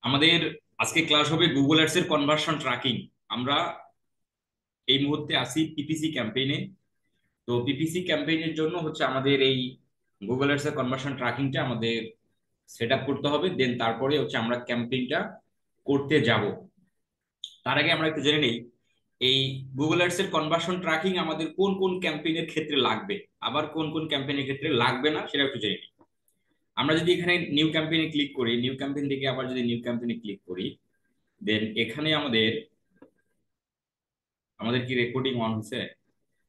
আমাদের আজকে ক্লাস হবে গুগল অ্যাডস এর কনভার্সন ট্র্যাকিং। আমরা এই মুহূর্তে আছি পিপিসি ক্যাম্পেইনে। তো পিপিসি ক্যাম্পেইনের জন্য হচ্ছে আমাদের এই গুগল অ্যাডস এর কনভার্সন ট্র্যাকিংটা আমাদের সেট আপ করতে হবে, দেন তারপরে হচ্ছে আমরা ক্যাম্পেইনটা করতে যাব। তার আগে আমরা একটু জেনে নেই এই গুগল অ্যাডস এর কনভার্সন ট্র্যাকিং আমাদের কোন কোন ক্যাম্পেইনের ক্ষেত্রে লাগবে, আবার কোন কোন ক্যাম্পেইনের ক্ষেত্রে লাগবে না সেটা একটু জেনে নিই। আমরা যদি এখানে নিউ ক্যাম্পেইনে ক্লিক করি, নিউ ক্যাম্পেইন থেকে আবার যদি নিউ ক্যাম্পেইনে ক্লিক করি, দেন এখানে আমাদের আমাদের কি রেকর্ডিং অন হয়েছে?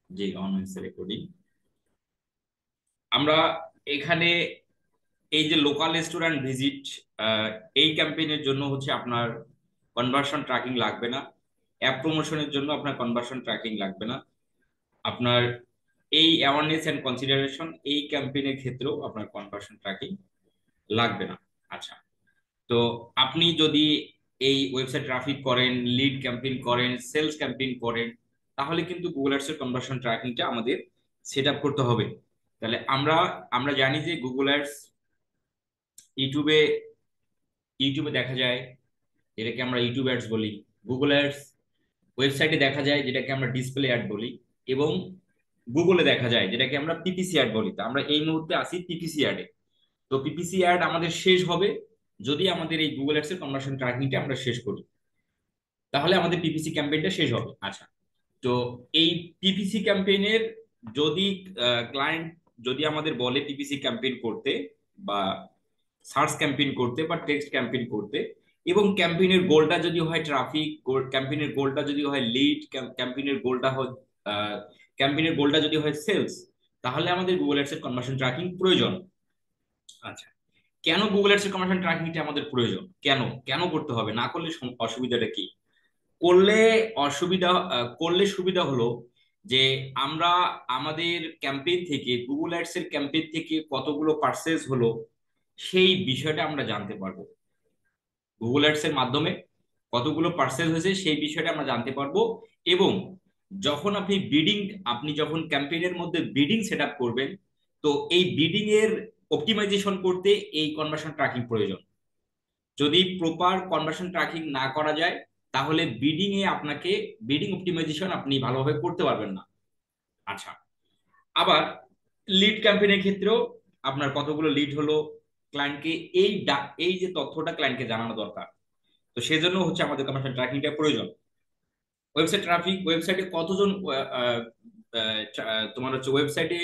জি, অন হয়েছে রেকর্ডিং। আমরা এখানে এই যে লোকাল রেস্টুরেন্ট ভিজিট, এই ক্যাম্পেইনের জন্য হচ্ছে আপনার কনভার্সন ট্র্যাকিং লাগবে না। অ্যাপ প্রমোশনের জন্য আপনার কনভার্সন ট্র্যাকিং লাগবে না। আপনার এই অ্যাওয়ারনেস এন্ড কনসিডারেশন এই ক্যাম্পেইনের ক্ষেত্রেও আপনার কনভার্সন ট্র্যাকিং লাগবে না। আচ্ছা, তো আপনি যদি এই ওয়েবসাইট ট্রাফিক করেন, লিড ক্যাম্পেইন করেন, সেলস ক্যাম্পেইন করেন, তাহলে কিন্তু গুগল অ্যাডস এর কনভার্সন ট্র্যাকিংটা আমাদের সেট আপ করতে হবে। তাহলে আমরা আমরা জানি যে গুগল অ্যাডস ইউটিউবে ইউটিউবে দেখা যায়, যেটাকে আমরা ইউটিউব অ্যাডস বলি। গুগল অ্যাডস ওয়েবসাইটে দেখা যায়, যেটাকে আমরা ডিসপ্লে অ্যাড বলি। এবং গুগলে দেখা যায়, যেটাকে আমরা পিপিসি অ্যাড বলি। তো আমরা এই মুহূর্তে আসি পিপিসি অ্যাডে। তো পিপিসি অ্যাড আমাদের শেষ হবে যদি আমাদের এই গুগল অ্যাডস এর কনভার্সন ট্র্যাকিংটা আমরা শেষ করি, তাহলে আমাদের পিপিসি ক্যাম্পেইনটা শেষ হবে। আচ্ছা, তো এই পিপিসি ক্যাম্পেইনের যদি ক্লায়েন্ট যদি আমাদের বলে পিপিসি ক্যাম্পেইন করতে বা সার্চ ক্যাম্পেইন করতে বা টেক্সট ক্যাম্পেইন করতে, এবং ক্যাম্পেইনের গোলটা যদি হয় ট্রাফিক, ক্যাম্পেইনের গোলটা যদি হয় লিড, ক্যাম্পেইনের গোলটা হয় ক্যাম্পেইনের গোলটা যদি হয় সেলস, তাহলে আমাদের গুগল অ্যাডস এর কনভার্সন ট্র্যাকিং প্রয়োজন। আচ্ছা, কেন গুগল অ্যাডস এর কনভার্সন ট্র্যাকিংটা আমাদের প্রয়োজন? কেন কেন করতে হবে? না করলে অসুবিধাটা কি? করলে করলে সুবিধা হলো যে আমরা আমাদের ক্যাম্পেইন থেকে, গুগল অ্যাডস এর ক্যাম্পেইন থেকে কতগুলো পার্সেস হলো সেই বিষয়টা আমরা জানতে পারবো। গুগল অ্যাডস এর মাধ্যমে কতগুলো পার্সেল হয়েছে সেই বিষয়টা আমরা জানতে পারবো। এবং যখন আপনি যখন ক্যাম্পেইনের মধ্যে বিডিং সেট আপ করবেন, তো এই বিডিং এর অপটিমাইজেশন করতে এই কনভার্সন ট্র্যাকিং প্রয়োজন। যদি প্রপার কনভার্সন ট্র্যাকিং না করা যায়, তাহলে বিডিং অপটিমাইজেশন আপনি ভালোভাবে করতে পারবেন না। আচ্ছা, আবার লিড ক্যাম্পেইনের ক্ষেত্রেও আপনার কতগুলো লিড হলো, ক্লায়েন্টকে এই যে তথ্যটা ক্লায়েন্টকে জানানো দরকার। তো সেজন্য হচ্ছে আমাদের কনভার্সন ট্র্যাকিংটা প্রয়োজন। ওয়েবসাইট ট্রাফিক, ওয়েবসাইটে কতজন তোমার হচ্ছে ওয়েবসাইটে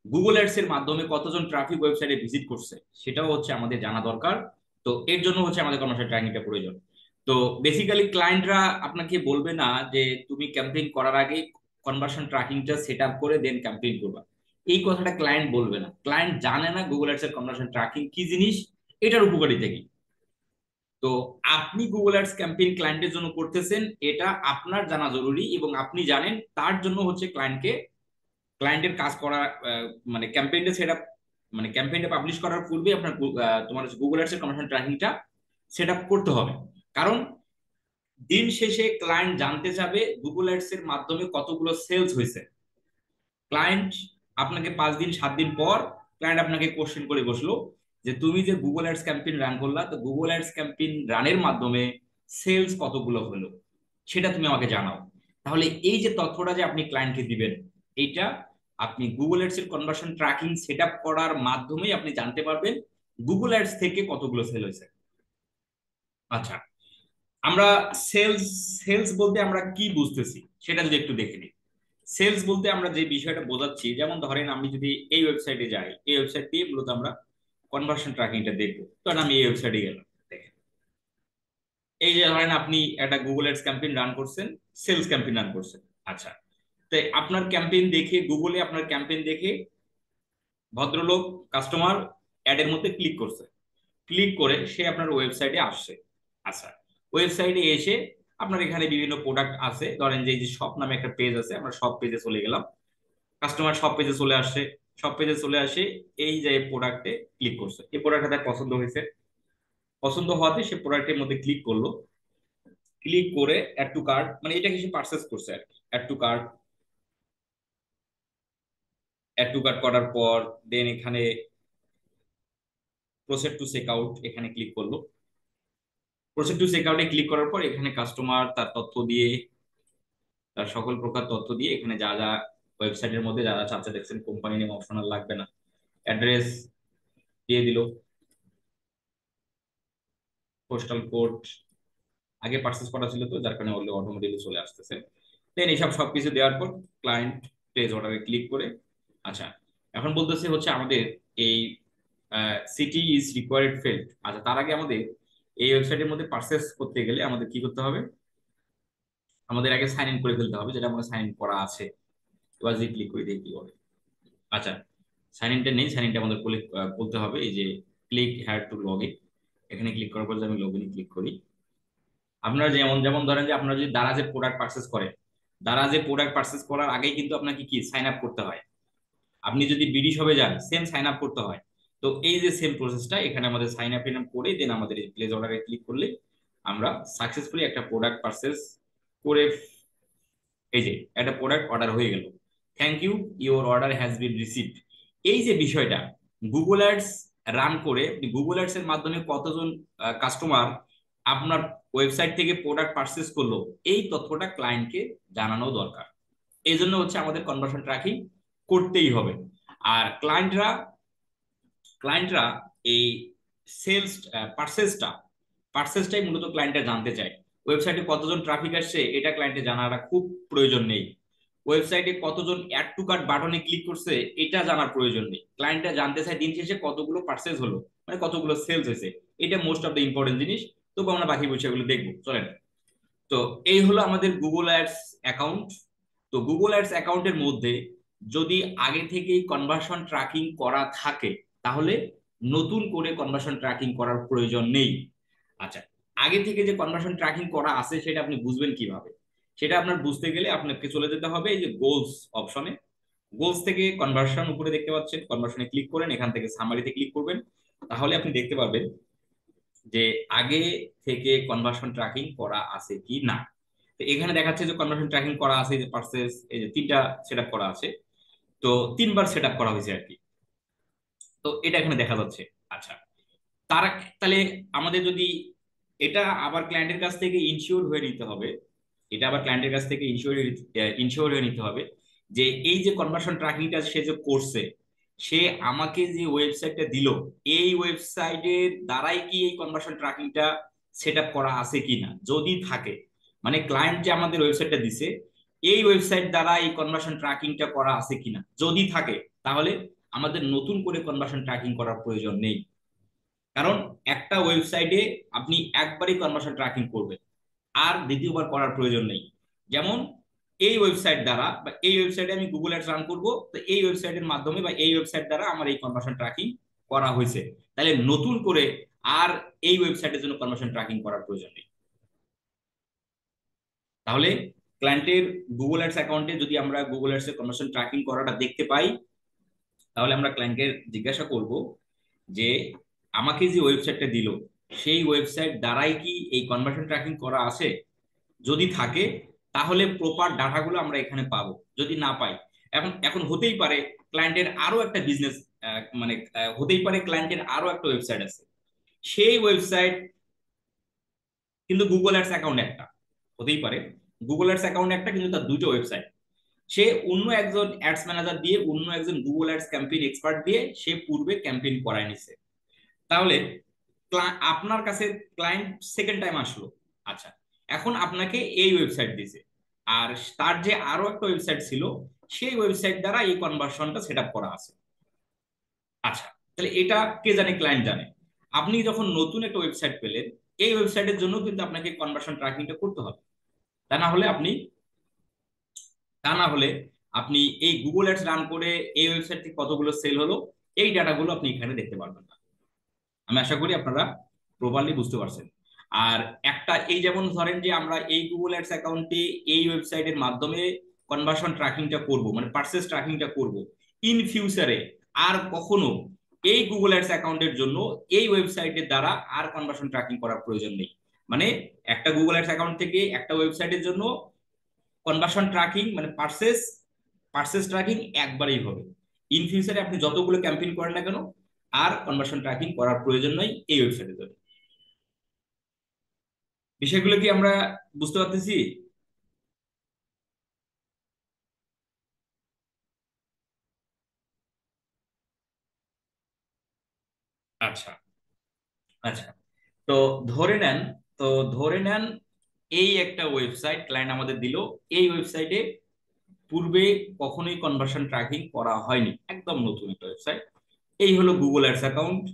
গুগল অ্যাডস এর মাধ্যমে কতজন ট্রাফিক ওয়েবসাইটে ভিজিট করছে, সেটাও হচ্ছে আমাদের জানা দরকার। তো এর জন্য হচ্ছে আমাদের কনভার্সন ট্র্যাকিংটা প্রয়োজন। তো বেসিক্যালি ক্লায়েন্টরা আপনাকে বলবে না যে তুমি ক্যাম্পেইন করার আগে কনভার্সন ট্র্যাকিংটা সেট আপ করে দেন ক্যাম্পেইন করবা। এই কথাটা ক্লায়েন্ট বলবে না। ক্লায়েন্ট জানে না গুগল অ্যাডস এর কনভার্সন ট্র্যাকিং কি জিনিস, এটার উপকারিতা কি। তো আপনি গুগল অ্যাডস ক্যাম্পেইন ক্লায়েন্টের জন্য করতেছেন, এটা আপনার জানা জরুরি এবং আপনি জানেন। তার জন্য হচ্ছে ক্লায়েন্টের কাজ করা, মানে ক্যাম্পেইনটা সেট আপ, মানে ক্যাম্পেইনটা পাবলিশ করার পূর্বে আপনার তোমার গুগল অ্যাডস এর কনভার্সন ট্র্যাকিংটা সেট আপ করতে হবে। কারণ দিন শেষে ক্লায়েন্ট জানতে চাবে গুগল অ্যাডস এর মাধ্যমে কতগুলো সেলস হয়েছে। ক্লায়েন্ট আপনাকে 5 দিন 7 দিন পর ক্লায়েন্ট আপনাকে কোশ্চেন করে বসলো যে তুমি যে গুগল অ্যাডস ক্যাম্পেইন রান করলা, তো গুগল অ্যাডস ক্যাম্পেইন রানের মাধ্যমে সেলস কতগুলো হলো সেটা তুমি আমাকে জানাও। তাহলে এই যে তথ্যটা যে আপনি ক্লায়েন্টকে দিবেন, এইটা আপনি গুগল অ্যাডস এর কনভার্সন ট্র্যাকিং সেট আপ করার মাধ্যমেই আপনি জানতে পারবেন গুগল অ্যাডস থেকে কতগুলো সেল হয়েছে। আচ্ছা, আমরা সেলস সেলস বলতে আমরা কি বুঝতেছি সেটা যদি একটু দেখে নিই। সেলস বলতে আমরা যে বিষয়টা বোঝাচ্ছি, যেমন ধরেন আমি যদি এই ওয়েবসাইটে যাই, এই ওয়েবসাইট দিয়ে মূলত আমরা কনভার্সন ট্র্যাকিংটা দেখবো। কারণ আমি এই ওয়েবসাইটে গেলাম, দেখেন এই যে ধরেন আপনি একটা গুগল অ্যাডস ক্যাম্পেইন রান করছেন, সেলস ক্যাম্পেইন রান করছেন। আচ্ছা, তাই আপনার ক্যাম্পেইন দেখে, গুগলে আপনার ক্যাম্পেইন দেখে ভদ্রলোক কাস্টমার অ্যাডের মধ্যে ক্লিক করছে, ক্লিক করে সে আপনার ওয়েবসাইটে আসছে। আচ্ছা, ওয়েবসাইটে এসে আপনার এখানে বিভিন্ন প্রোডাক্ট আছে, ধরেন যে এই যে শপ নামে একটা পেজ আছে, আমরা শপ পেজে চলে গেলাম। কাস্টমার সব পেজে চলে আসছে, সব পেজে চলে আসে এই যে প্রোডাক্টে ক্লিক করছে, এই প্রোডাক্টটা তার পছন্দ হয়েছে। পছন্দ হওয়াতে সে প্রোডাক্টের মধ্যে ক্লিক করলো। ক্লিক করে অ্যাড টু কার্ট, মানে এটা কিছু পারচেস করছে আর কি। Add to cart, add to cart করার পর দেন এখানে প্রসেড টু চেক আউট, এখানে ক্লিক করলো। প্রসিড টু চেক আউটে ক্লিক করার পর এখানে কাস্টমার তার তথ্য দিয়ে, তার সকল প্রকার তথ্য দিয়ে এখানে যা যা ওয়েবসাইটের মধ্যে যা যা চাচ্ছে দেখছেন, কোম্পানি নেম অপশনাল লাগবে না, অ্যাড্রেস দিয়ে দিল, পোস্টাল কোড আগে পার্সেস করা ছিল তো যার কারণে অটোমেটিকলি চলে আসতেছে। দেন এইসব সবকিছু দেওয়ার পর ক্লায়েন্ট প্লেস অর্ডারে ক্লিক করে, আচ্ছা এখন বলতেছে হচ্ছে আমাদের এই সিটি ইজ রিকোয়ার্ড ফিল্ড। আচ্ছা তার আগে আমাদের এই ওয়েবসাইটের মধ্যে পার্সেস করতে গেলে আমাদের কি করতে হবে, আমাদের আগে সাইন ইন করে ফেলতে হবে, যেটা আমাদের সাইন ইন করা আছে। এবার যদি ক্লিক করে দিই কি হবে, আচ্ছা সাইন ইনটা নেই, সাইন ইনটা আমাদের বলতে হবে এই যে click had to log in. এখানে ক্লিক করার পর যদি আমি লগ ইন ক্লিক করি, আপনারা যেমন যেমন ধরেন যে আপনারা যদি দারাজে প্রোডাক্ট পারচেস করেন, দারাজে প্রোডাক্ট পারচেস করার আগেই কিন্তু আপনাকে কি সাইন আপ করতে হয়। আপনি যদি বিডি শপে যান সেম সাইন আপ করতে হয়। তো এই যে সেম প্রসেসটা এখানে আমাদের সাইন আপ করে দেন আমাদের এই প্লেস অর্ডারে ক্লিক করলে আমরা সাকসেসফুলি একটা প্রোডাক্ট পারচেস করে, এই যে একটা প্রোডাক্ট অর্ডার হয়ে গেল, thank you your order has been received. এই যে বিষয়টা গুগল অ্যাডস রান করে, গুগল অ্যাডস এর মাধ্যমে কতজন কাস্টমার আপনার ওয়েবসাইট থেকে প্রোডাক্ট পারচেস করলো, এই তথ্যটা ক্লায়েন্টকে জানানো দরকার। এই জন্য হচ্ছে আমাদের কনভার্সন ট্র্যাকিং করতেই হবে। আর ক্লায়েন্টরা এই সেলস পারচেসটা পারচেসটাই মূলত ক্লায়েন্টরা জানতে চায়। ওয়েবসাইটে কতজন ট্রাফিক আসছে এটা ক্লায়েন্টে জানাটা খুব প্রয়োজন নেই। ওয়েবসাইটে কতজন অ্যাড টু কার্ট বাটনে ক্লিক করছে এটা জানার প্রয়োজন নেই। ক্লায়েন্টরা জানতে চায় দিন শেষে কতগুলো পারচেস হলো, মানে কতগুলো সেলস হয়েছে। এটা মোস্ট অফ দ্য ইম্পর্টেন্ট জিনিস। তবু আমরা বাকি বিষয়গুলো দেখবো, চলেন। তো এই হলো আমাদের গুগল অ্যাডস অ্যাকাউন্ট। তো গুগল অ্যাডস অ্যাকাউন্টের মধ্যে যদি আগে থেকেই কনভার্সন ট্র্যাকিং করা থাকে তাহলে নতুন করে কনভার্সন ট্র্যাকিং করার প্রয়োজন নেই। আচ্ছা, আগে থেকে যে কনভার্সন ট্র্যাকিং করা আছে সেটা আপনি বুঝবেন কিভাবে? সেটা আপনার বুঝতে গেলে আপনাকে চলে যেতে হবে এই যে গোলস অপশনে। গোলস থেকে কনভার্সন উপরে দেখতে পাচ্ছেন, কনভার্সনে ক্লিক করেন, এখান থেকে সামারিতে ক্লিক করবেন, তাহলে আপনি দেখতে পাবেন যে আগে থেকে কনভার্সন ট্র্যাকিং করা আছে কি না। তো এখানে দেখাচ্ছে যে কনভার্সন ট্র্যাকিং করা আছে, যে পার্সেস এই যে তিনটা সেট করা আছে, তো তিনবার সেট করা হয়েছে আর কি। তো এটা এখানে দেখা যাচ্ছে। আচ্ছা, তার তাহলে আমাদের যদি এটা আবার ক্লায়েন্টের কাছ থেকে ইনশিওর হয়ে নিতে হবে, এটা আবার ক্লায়েন্টের কাছ থেকে ইনশিওর হয়ে নিতে হবে যে এই যে কনভার্সন ট্র্যাকিংটা সে যে করছে, সে আমাকে যে ওয়েবসাইটটা দিল এই ওয়েবসাইটের দ্বারাই কি এই কনভার্সন ট্র্যাকিংটা সেট আপ করা আছে কিনা। যদি থাকে, মানে ক্লায়েন্ট যে আমাদের ওয়েবসাইটটা দিছে এই ওয়েবসাইট দ্বারা এই কনভার্সন ট্র্যাকিংটা করা আছে কিনা, যদি থাকে তাহলে আমাদের নতুন করে কনভার্সন ট্র্যাকিং করার প্রয়োজন নেই। কারণ একটা ওয়েবসাইটে আপনি একবারই কনভার্সন ট্র্যাকিং করবেন, আর দ্বিতীয়বার করার প্রয়োজন নেই। যেমন এই ওয়েবসাইট দ্বারা বা এই ওয়েবসাইটে আমি গুগল অ্যাডস রান করবো, তো এই ওয়েবসাইটের মাধ্যমে বা এই ওয়েবসাইট দ্বারা আমার এই কনভার্সন ট্র্যাকিং করা হয়েছে, তাহলে নতুন করে আর এই ওয়েবসাইটের জন্য কনভার্সন ট্র্যাকিং করার প্রয়োজন নেই। তাহলে ক্লায়েন্টের গুগল অ্যাডস অ্যাকাউন্টে যদি আমরা গুগল অ্যাডস এর কনভার্সন ট্র্যাকিং করাটা দেখতে পাই, তাহলে আমরা ক্লায়েন্টকে জিজ্ঞাসা করব যে আমাকে যে ওয়েবসাইটটা দিল সেই ওয়েবসাইট দ্বারাই কি এই কনভার্সন ট্র্যাকিং করা আছে। যদি থাকে তাহলে প্রপার ডাটাগুলো আমরা এখানে পাবো। যদি না পাই, এখন এখন হতেই পারে ক্লায়েন্টের আরো একটা বিজনেস, মানে হতেই পারে ক্লায়েন্টের আরো একটা ওয়েবসাইট আছে, সেই ওয়েবসাইট কিন্তু গুগল অ্যাডস অ্যাকাউন্ট একটা, হতেই পারে গুগল অ্যাডস অ্যাকাউন্ট একটা কিন্তু তার দুটো ওয়েবসাইট। সে অন্য একজন অ্যাডস ম্যানেজার দিয়ে, অন্য একজন গুগল অ্যাডস ক্যাম্পেইন এক্সপার্ট দিয়ে সে পূর্বে ক্যাম্পেইন করায় নিছে। তাহলে আপনার কাছে ক্লায়েন্ট সেকেন্ড টাইম আসলো, আচ্ছা এখন আপনাকে এই ওয়েবসাইট দিছে, আর তার যে আরো একটা ওয়েবসাইট ছিল সেই ওয়েবসাইট দ্বারা এই কনভার্সনটা সেট আপ করা আছে। আচ্ছা, তাহলে এটা কে জানে? ক্লায়েন্ট জানে। আপনি যখন নতুন একটা ওয়েবসাইট পেলেন, এই ওয়েবসাইটের জন্য কিন্তু আপনাকে কনভার্সন ট্র্যাকিংটা করতে হবে। তা না হলে আপনি তা না হলে আপনি এই গুগল অ্যাডস রান করে এই ওয়েবসাইট থেকে কতগুলো সেল হলো এই ডাটাগুলো আপনি এখানে দেখতে পারবেন না। আমি আশা করি আপনারা প্রপারলি বুঝতে পারছেন। আর একটা এই যেমন ধরেন যে আমরা এই গুগল অ্যাডস অ্যাকাউন্টে এই ওয়েবসাইটের মাধ্যমে কনভার্সন ট্র্যাকিংটা করব, মানে পারচেজ ট্র্যাকিংটা করব, ইন ফিউচারে আর কখনো এই গুগল অ্যাডস অ্যাকাউন্টের জন্য এই ওয়েবসাইটের দ্বারা আর কনভার্সন ট্র্যাকিং করার প্রয়োজন নেই। মানে একটা গুগল অ্যাডস অ্যাকাউন্ট থেকে একটা ওয়েবসাইটের জন্য কনভার্সন ট্র্যাকিং মানে পারচেজ ট্র্যাকিং একবারই হবে। ইন ফিউচারে আপনি যতগুলো ক্যাম্পেইন করেন না কেন আর কনভার্সন ট্র্যাকিং করার প্রয়োজন নাই এই ওয়েবসাইটের জন্য। বিষয়গুলো কি আমরা বুঝতে পারতেছি? আচ্ছা, আচ্ছা। তো ধরে নেন, তো ধরে নেন এই একটা ওয়েবসাইট ক্লায়েন্ট আমাদের দিল। এই ওয়েবসাইটে পূর্বে কখনোই কনভার্সন ট্র্যাকিং করা হয়নি, একদম নতুন একটা ওয়েবসাইট। এই হলো গুগল অ্যাডস অ্যাকাউন্ট।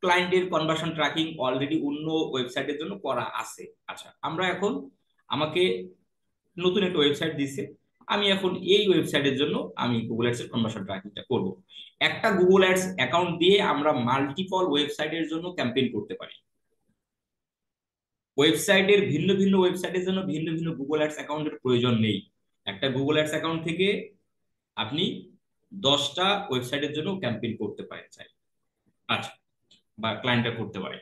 ক্লায়েন্টের কনভার্সন ট্র্যাকিং অলরেডি অন্য ওয়েবসাইটের জন্য করা আছে। আচ্ছা, আমরা এখন, আমাকে নতুন একটা ওয়েবসাইট দিছে, আমি এখন এই ওয়েবসাইটের জন্য আমি গুগল অ্যাডস এর কনভার্সন ট্র্যাকিংটা করব। একটা গুগল অ্যাডস অ্যাকাউন্ট দিয়ে আমরা মাল্টিপল ওয়েবসাইটের জন্য ক্যাম্পেইন করতে পারি। ওয়েবসাইটের ভিন্ন ভিন্ন ওয়েবসাইটের জন্য ভিন্ন ভিন্ন গুগল অ্যাডস অ্যাকাউন্টের প্রয়োজন নেই। একটা গুগল অ্যাডস অ্যাকাউন্ট থেকে আপনি 10টা ওয়েবসাইটের জন্য ক্যাম্পেইন করতে পারেন চাই। আচ্ছা, বা ক্লায়েন্টরা করতে পারে।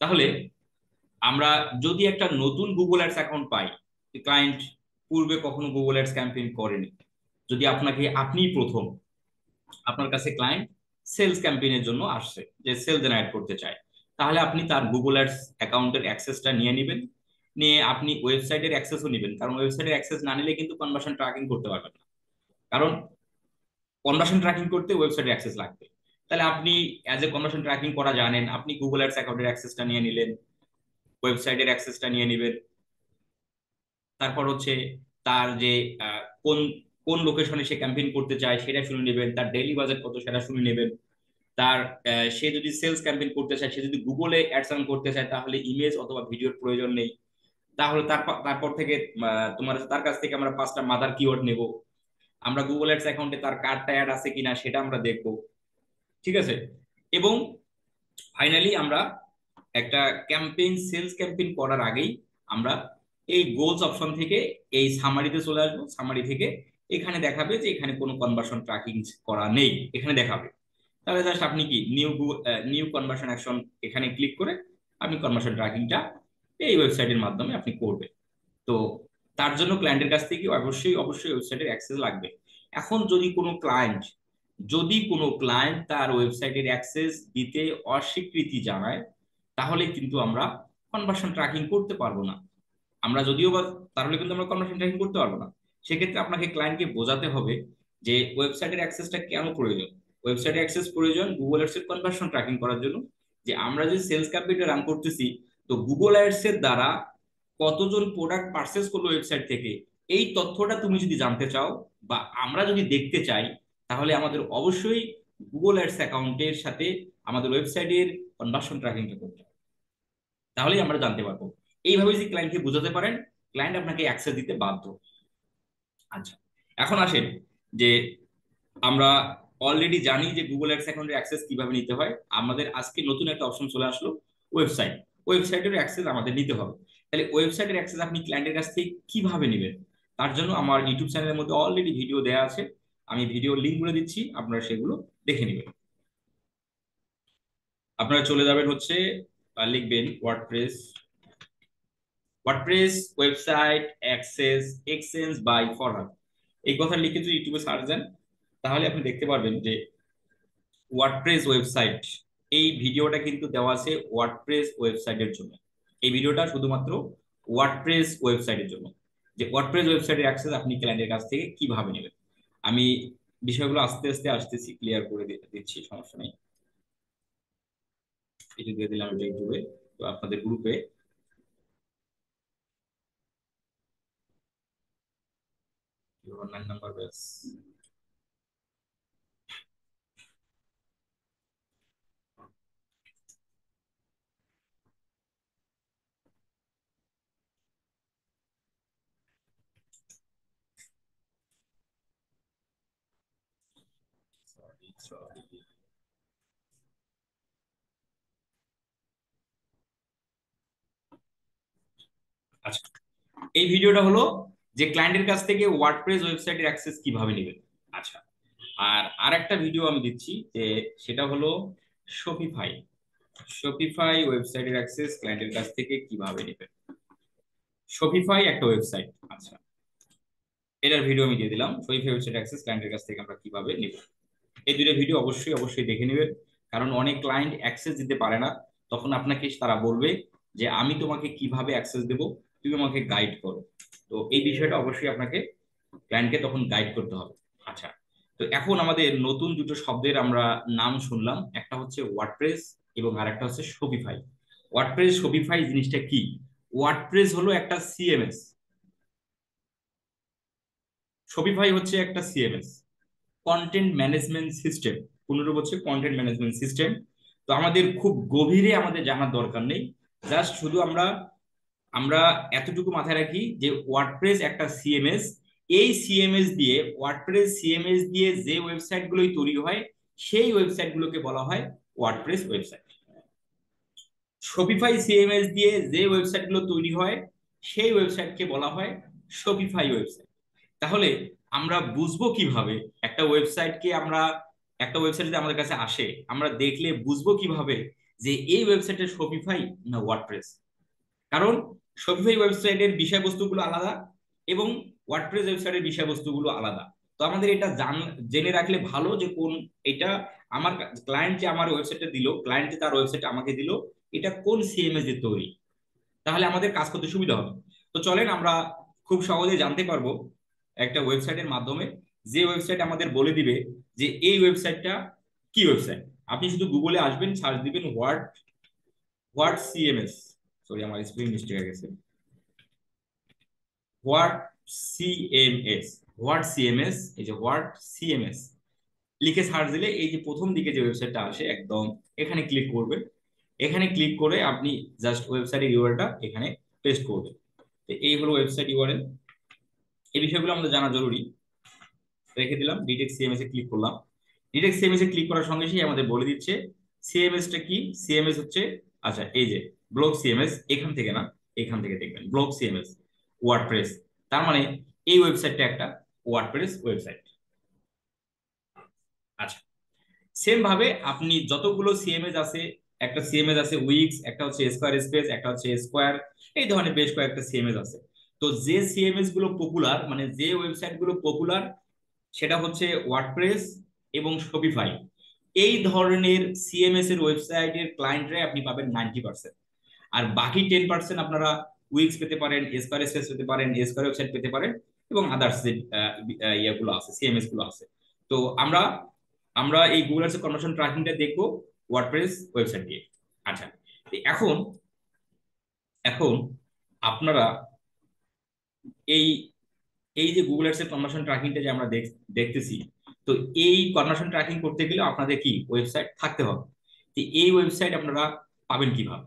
তাহলে আমরা যদি একটা নতুন গুগল অ্যাডস অ্যাকাউন্ট পাই, ক্লায়েন্ট পূর্বে কখনো গুগল অ্যাডস ক্যাম্পেইন করেনি, যদি আপনাকে, আপনিই প্রথম, আপনার কাছে ক্লায়েন্ট সেলস ক্যাম্পেইনের জন্য আসছে, যে সেল জেনারেট করতে চায়, তাহলে আপনি তার গুগল অ্যাডস অ্যাকাউন্টের অ্যাক্সেসটা নিয়ে নেবেন। নিয়ে আপনি ওয়েবসাইটের অ্যাক্সেসও নেবেন, কারণ ওয়েবসাইটের অ্যাক্সেস না নিলে কিন্তু কনভার্সন ট্র্যাকিং করতে পারবেন না। কারণ কনভার্সন ট্র্যাকিং করতে ওয়েবসাইটের অ্যাক্সেস লাগবে। তাহলে আপনি অ্যাজ এ কনভার্সন ট্র্যাকিং করা জানেন, আপনি গুগল অ্যাডস অ্যাকাউন্টের অ্যাক্সেসটা নিয়ে নিলেন, ওয়েবসাইটের অ্যাক্সেসটা নিয়ে নেবেন। তারপর হচ্ছে তার যে কোন কোন লোকেশনে সে ক্যাম্পেইন করতে চায় সেটা শুনে নেবেন, তার ডেইলি বাজেট কত সেটা শুনে নেবেন। তার সে যদি সেলস ক্যাম্পেইন করতে চায়, সে যদি গুগলে অ্যাডস রান করতে চায়, তাহলে ইমেজ অথবা ভিডিওর প্রয়োজন নেই। তাহলে তারপর থেকে তার কাছ থেকে আমরা 5টা মাদার কিওয়ার্ড নেব। আমরা গুগল অ্যাডস অ্যাকাউন্টে তার কার্ডটা অ্যাড আছে কিনা সেটা আমরা দেখব। ঠিক আছে? এবং ফাইনালি আমরা একটা ক্যাম্পেইন, সেলস ক্যাম্পেইন করার আগেই আমরা এই গোলস অপশন থেকে এই সামারিতে চলে আসবো। সামারি থেকে এখানে দেখাবে যে এখানে কোনো কনভার্সন ট্র্যাকিং করা নেই, এখানে দেখাবে। তাহলে জাস্ট আপনি কি নিউ কনভার্সন অ্যাকশন এখানে ক্লিক করে আপনি কনভার্সন ট্র্যাকিংটা এই ওয়েবসাইটের মাধ্যমে আপনি করবেন। তো তার জন্য ক্লায়েন্টের কাছ থেকে অবশ্যই অবশ্যই ওয়েবসাইটের অ্যাক্সেস লাগবে। এখন যদি কোনো ক্লায়েন্ট তার ওয়েবসাইটের অ্যাক্সেস দিতে অস্বীকৃতি জানায়, তাহলে কিন্তু আমরা কনভার্সন ট্র্যাকিং করতে পারবো না। আমরা যদিও বা, তাহলে কিন্তু আমরা কনভার্সন ট্র্যাকিং করতে পারবো না। সেক্ষেত্রে আপনাকে ক্লায়েন্টকে বোঝাতে হবে যে ওয়েবসাইটের অ্যাক্সেসটা কেন প্রয়োজন। ওয়েবসাইটের অ্যাক্সেস প্রয়োজন গুগল অ্যাডস এর কনভার্সন ট্র্যাকিং করার জন্য। যে আমরা যে সেলস ক্যাম্পেইনটা রান করতেছি, তো গুগল অ্যাডস এর দ্বারা কতজন প্রোডাক্ট পারচেস করলো ওয়েবসাইট থেকে, এই তথ্যটা তুমি যদি জানতে চাও বা আমরা যদি দেখতে চাই, তাহলে আমাদের অবশ্যই গুগল অ্যাডস অ্যাকাউন্টের সাথে আমাদের ওয়েবসাইটের কনভার্সন ট্র্যাকিংটা করতে হবে। তাহলেই আমরা জানতে পারবো। এইভাবে যদি ক্লায়েন্টকে বোঝাতে পারেন, ক্লায়েন্ট আপনাকে অ্যাক্সেস দিতে বাধ্য। আচ্ছা, এখন আসেন যে আমরা অলরেডি জানি যে গুগল অ্যাডস অ্যাকাউন্টের অ্যাক্সেস কিভাবে নিতে হয়। আমাদের আজকে নতুন একটা অপশন চলে আসলো, ওয়েবসাইট। ওয়েবসাইটের অ্যাক্সেস আমাদের নিতে হবে। তাহলে ওয়েবসাইটের অ্যাক্সেস আপনি ক্লায়েন্টের কাছ থেকে কিভাবে নেবেন? তার জন্য আমার ইউটিউব চ্যানেলের মধ্যে অলরেডি ভিডিও দেওয়া আছে, আমি ভিডিও লিঙ্ক করে দিচ্ছি, আপনারা সেগুলো দেখে নেবেন। আপনারা চলে যাবেন হচ্ছে, লিখবেন WordPress, WordPress website access exchange by Farhad. এই কথা লিখে যদি ইউটিউবে সার্চ দেন, তাহলে আপনি দেখতে পারবেন যে ওয়ার্ডপ্রেস ওয়েবসাইট, এই ভিডিওটা কিন্তু দেওয়া আছে ওয়ার্ডপ্রেস ওয়েবসাইটের জন্য। এই ভিডিওটা শুধুমাত্র ওয়ার্ডপ্রেস ওয়েবসাইটের জন্য, যে ওয়ার্ডপ্রেস ওয়েবসাইটের অ্যাক্সেস আপনি ক্লায়েন্টের কাছ থেকে কিভাবে নেবেন। আমি বিষয়গুলো আস্তে আস্তে আসতেছি, ক্লিয়ার করে দিচ্ছি, সমস্যা নেই। এটা দিয়ে দিলাম এটা ইউটিউবে, তো আপনাদের গ্রুপে। অনলাইন নাম্বার ব্যাস। Sorry sorry. আচ্ছা, এই ভিডিওটা হলো যে ক্লায়েন্টের কাছ থেকে ওয়ার্ডপ্রেস ওয়েবসাইটের অ্যাক্সেস কিভাবে নেবেন। আচ্ছা, আর আরেকটা ভিডিও আমি দিচ্ছি, যে সেটা হলো শপিফাই। শপিফাই ওয়েবসাইটের অ্যাক্সেস ক্লায়েন্টের কাছ থেকে কিভাবে নেবেন। শপিফাই একটা ওয়েবসাইট। আচ্ছা, এটার ভিডিও আমি দিয়ে দিলাম, শপিফাই ওয়েবসাইট অ্যাক্সেস ক্লায়েন্টের কাছ থেকে আমরা কিভাবে নেব। এই দুটো ভিডিও অবশ্যই অবশ্যই দেখে নেবেন। কারণ অনেক ক্লায়েন্ট অ্যাক্সেস দিতে পারে না, তখন আপনাকে তারা বলবে যে আমি তোমাকে কিভাবে অ্যাক্সেস দেব, তুমি আমাকে গাইড করো। তো এই বিষয়টা অবশ্যই আপনাকে ক্লায়েন্টকে তখন গাইড করতে হবে। আচ্ছা, তো এখন আমাদের নতুন দুটো শব্দের আমরা নাম শুনলাম, একটা হচ্ছে ওয়ার্ডপ্রেস এবং আরেকটা হচ্ছে শপিফাই। ওয়ার্ডপ্রেস শপিফাই জিনিসটা কি? ওয়ার্ডপ্রেস হলো একটা সিএমএস, শপিফাই হচ্ছে একটা সিএমএস, কন্টেন্ট ম্যানেজমেন্ট সিস্টেম। পুনরূপ হচ্ছে কন্টেন্ট ম্যানেজমেন্ট সিস্টেম। তো আমাদের খুব গভীরে আমাদের জানার দরকার নেই, জাস্ট শুধু আমরা আমরা এতটুকু মাথায় রাখি যে ওয়ার্ডপ্রেস একটা সিএমএস। এই সিএমএস দিয়ে, ওয়ার্ডপ্রেস সিএমএস দিয়ে যে ওয়েবসাইট গুলোই তৈরি হয়, সেই ওয়েবসাইট গুলোকে বলা হয় ওয়ার্ডপ্রেস ওয়েবসাইট। শপিফাই সিএমএস দিয়ে যে ওয়েবসাইট গুলো তৈরি হয়, সেই ওয়েবসাইটকে বলা হয় শপিফাই ওয়েবসাইট। তাহলে আমরা বুঝবো কিভাবে একটা ওয়েবসাইটকে, আমরা একটা ওয়েবসাইট যদি আমাদের কাছে আসে, আমরা দেখলে বুঝবো কিভাবে যে এই ওয়েবসাইটের শপিফাই না ওয়ার্ডপ্রেস? কারণ শপিফাই ওয়েবসাইটের বিষয়বস্তুগুলো আলাদা এবং ওয়ার্ডপ্রেস ওয়েবসাইটের বিষয়বস্তুগুলো আলাদা। তো আমাদের এটা জেনে রাখলে ভালো যে কোন, এটা আমার ক্লায়েন্ট যে আমার ওয়েবসাইটটা দিল, ক্লায়েন্ট যে তার ওয়েবসাইট আমাকে দিল, এটা কোন সিএমএস এর তৈরি, তাহলে আমাদের কাজ করতে সুবিধা হবে। তো চলেন আমরা খুব সহজে জানতে পারবো একটা ওয়েবসাইটের মাধ্যমে, যে ওয়েবসাইট আমাদের বলে দিবে যে এই ওয়েবসাইটটা কি ওয়েবসাইট। আপনি শুধু গুগলে আসবেন, সার্চ দিবেন ওয়ার্ড ওয়ার্ড সিএমএস, সরি আমার স্পেলিং মিস্টেক হয়ে গেছে, হোয়াট সিএমএস, হোয়াট সিএমএস, এই যে হোয়াট সিএমএস লিখে সার্চ দিলে এই যে প্রথম দিকে যে ওয়েবসাইটটা আসে একদম, এখানে ক্লিক করবেন। এখানে ক্লিক করে আপনি জাস্ট ওয়েবসাইটের ইউআরএলটা এখানে পেস্ট করবেন। তো এই হলো ওয়েবসাইট ইউআরএল। এই বিষয়গুলো আমাদের জানা জরুরি। রেখে দিলাম, ডিটেক্ট সিএমএস এ ক্লিক করলাম। ডিটেক্ট সিএমএস এ ক্লিক করার সঙ্গে সঙ্গে আমাদের বলে দিচ্ছে সিএমএস টা কি। সিএমএস হচ্ছে, আচ্ছা এই যে ব্লগ সিএমএস, এখান থেকে না, এখান থেকে দেখবেন ব্লগ সিএমএস ওয়ার্ডপ্রেস। তার মানে এই ওয়েবসাইটটা একটা ওয়ার্ডপ্রেস ওয়েবসাইট। আচ্ছা, সেম ভাবে আপনি যতগুলো সিএমএস আছে, একটা সিএমএস আছে উইক্স, একটা হচ্ছে স্কোয়ার স্পেস, একটা হচ্ছে স্কোয়ার, এই ধরনের বেশ কয়েকটা সিএমএস আছে। তো যে সিএমএস গুলো পপুলার, মানে যে ওয়েবসাইট গুলো পপুলার, সেটা হচ্ছে ওয়ার্ডপ্রেস এবং শপিফাই। এই ধরনের সিএমএস এর ওয়েবসাইটের ক্লায়েন্টরাই আপনি পাবেন 90%। আর বাকি 10% আপনারা উইক্স পেতে পারেন, স্কোয়ার স্পেস পেতে পারেন, স্কোয়ার ওয়েবসাইট পেতে পারেন, এবং আদার্স যে ইয়েগুলো আছে, সিএমএস গুলো আছে। তো আমরা আমরা এই গুগল অ্যাডস কনভার্সন ট্র্যাকিংটা দেখবো ওয়ার্ডপ্রেস ওয়েবসাইট দিয়ে। আচ্ছা, তো এখন এখন আপনারা এই এই যে গুগল অ্যাডস এর কনভার্সন ট্র্যাকিংটা যে আমরা দেখতেছি, তো এই কনভার্সন ট্র্যাকিং করতে গেলে আপনাদের কি ওয়েবসাইট থাকতে হবে। তো এই ওয়েবসাইট আপনারা পাবেন কিভাবে?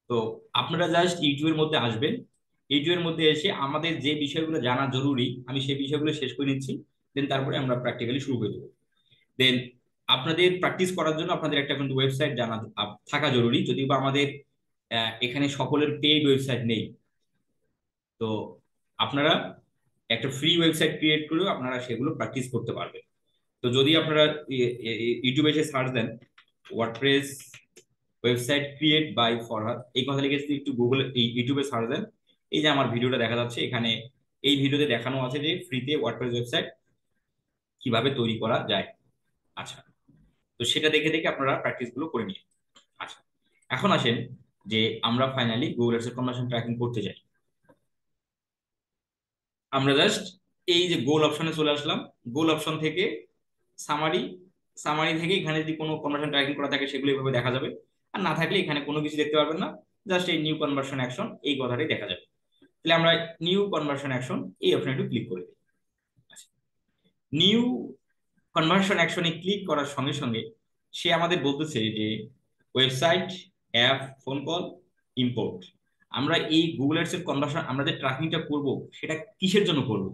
তো আপনারা জাস্ট ইউটিউবের মধ্যে আসবেন। ইউটিউবের মধ্যে এসে আমাদের যে বিষয়গুলো জানা জরুরি, আমি সেই বিষয়গুলো শেষ করে নিচ্ছি, দেন তারপরে আমরা প্র্যাকটিক্যালি শুরু করে দেবো। দেন আপনাদের প্র্যাকটিস করার জন্য আপনাদের একটা কিন্তু ওয়েবসাইট জানা থাকা জরুরি, যদিও বা আমাদের এখানে সকলের পেইড ওয়েবসাইট নেই। তো আপনারা একটা ফ্রি ওয়েবসাইট ক্রিয়েট করেও আপনারা সেগুলো প্র্যাকটিস করতে পারবেন। তো যদি আপনারা ইউটিউবে এসে সার্চ দেন WordPress website create by Farhad, এই কথা লিখে যদি একটু গুগল ইউটিউবে সার্চ দেন, এই যে আমার ভিডিওটা দেখা যাচ্ছে এখানে, এই ভিডিওতে দেখানো আছে যে ফ্রিতে ওয়ার্ডপ্রেস ওয়েবসাইট কিভাবে তৈরি করা যায়। আচ্ছা, তো সেটা দেখে দেখে আপনারা প্র্যাকটিস গুলো করে নিন। আচ্ছা, এখন আসেন যে আমরা finally Google ads conversion tracking করতে চাই। আমরা জাস্ট এই যে গোল অপশনে চলে আসলাম। গোল অপশন থেকে সামারি, সামারি থেকে এখানে যদি কোনো কনভার্সন ট্র্যাকিং করা থাকে সেগুলো এভাবে দেখা যাবে। আর না থাকলে এখানে কোনো কিছু দেখতে পারবেন না, জাস্ট এই নিউ কনভার্সন অ্যাকশন এই কথাটাই দেখা যাবে। তাহলে আমরা নিউ কনভার্সন অ্যাকশন এই অপশনে একটু ক্লিক করে দিই। নিউ কনভার্সন অ্যাকশনে ক্লিক করার সঙ্গে সঙ্গে সে আমাদের বলতেছে যে website, app, phone call, import. আমরা এই গুগল অ্যাডস এর কনভার্সন, আমরা যে ট্র্যাকিংটা করব, সেটা কিসের জন্য করব?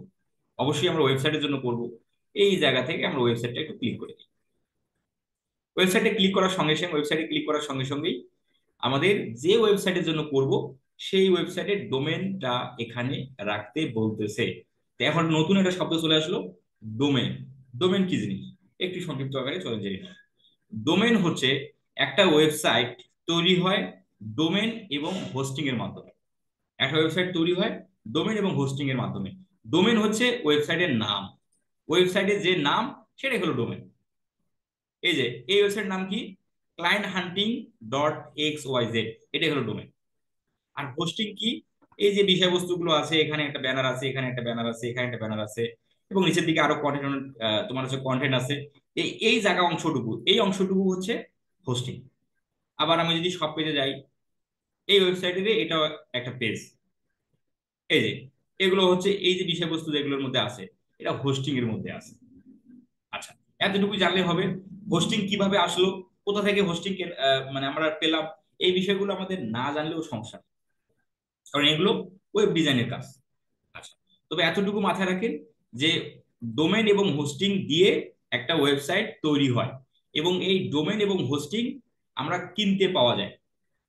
অবশ্যই আমরা ওয়েবসাইটের জন্য করব। এই জায়গা থেকে আমরা ওয়েবসাইটটা একটু ক্লিক করে দিই। ওয়েবসাইটে ক্লিক করার সঙ্গে সঙ্গে, ওয়েবসাইটে ক্লিক করার সঙ্গে সঙ্গেই আমাদের যে ওয়েবসাইটের জন্য করব সেই ওয়েবসাইটের ডোমেনটা এখানে রাখতে বলতেছে। তো এখন নতুন একটা শব্দ চলে আসলো, ডোমেন। ডোমেন কি জিনিস একটু সংক্ষিপ্ত আকারে চলে যাই। ডোমেন হচ্ছে একটা ওয়েবসাইট তৈরি হয় ডোমেন এবং হোস্টিং এর মাধ্যমে। একটা ওয়েবসাইট তৈরি হয় ডোমেন এবং হোস্টিং এর মাধ্যমে। ডোমেন হচ্ছে ওয়েবসাইটের নাম, ওয়েবসাইটের যে নাম সেটাই হলো ডোমেন। এই যে এই ওয়েবসাইট নাম কি, client hunting dot X Y Z, এটাই হলো ডোমেন। আর হোস্টিং কি? এই যে বিষয়বস্তুগুলো আছে, এখানে একটা ব্যানার আছে, এখানে একটা ব্যানার আছে, এখানে একটা ব্যানার আছে, এবং নিচের দিকে আরো কন্টেন্ট, তোমার হচ্ছে কন্টেন্ট আছে, এই এই জায়গা অংশটুকু, এই অংশটুকু হচ্ছে হোস্টিং। আবার আমি যদি সব পেজে যাই, এই ওয়েবসাইটের এটা একটা পেজ, এই যে এগুলো হচ্ছে এই যে বিষয়বস্তু যেগুলোর মধ্যে আছে, এটা হোস্টিং এর মধ্যে আছে। আচ্ছা, এতটুকু জানলে হবে। হোস্টিং কিভাবে আসলো, কোথা থেকে হোস্টিং মানে আমরা পেলাম, এই বিষয়গুলো আমাদের না জানলেও সমস্যা নেই, কারণ এগুলো ওয়েব ডিজাইনের কাজ। আচ্ছা, তবে এতটুকু মাথায় রাখেন যে ডোমেন এবং হোস্টিং দিয়ে একটা ওয়েবসাইট তৈরি হয়, এবং এই ডোমেন এবং হোস্টিং আমরা কিনতে পাওয়া যায়।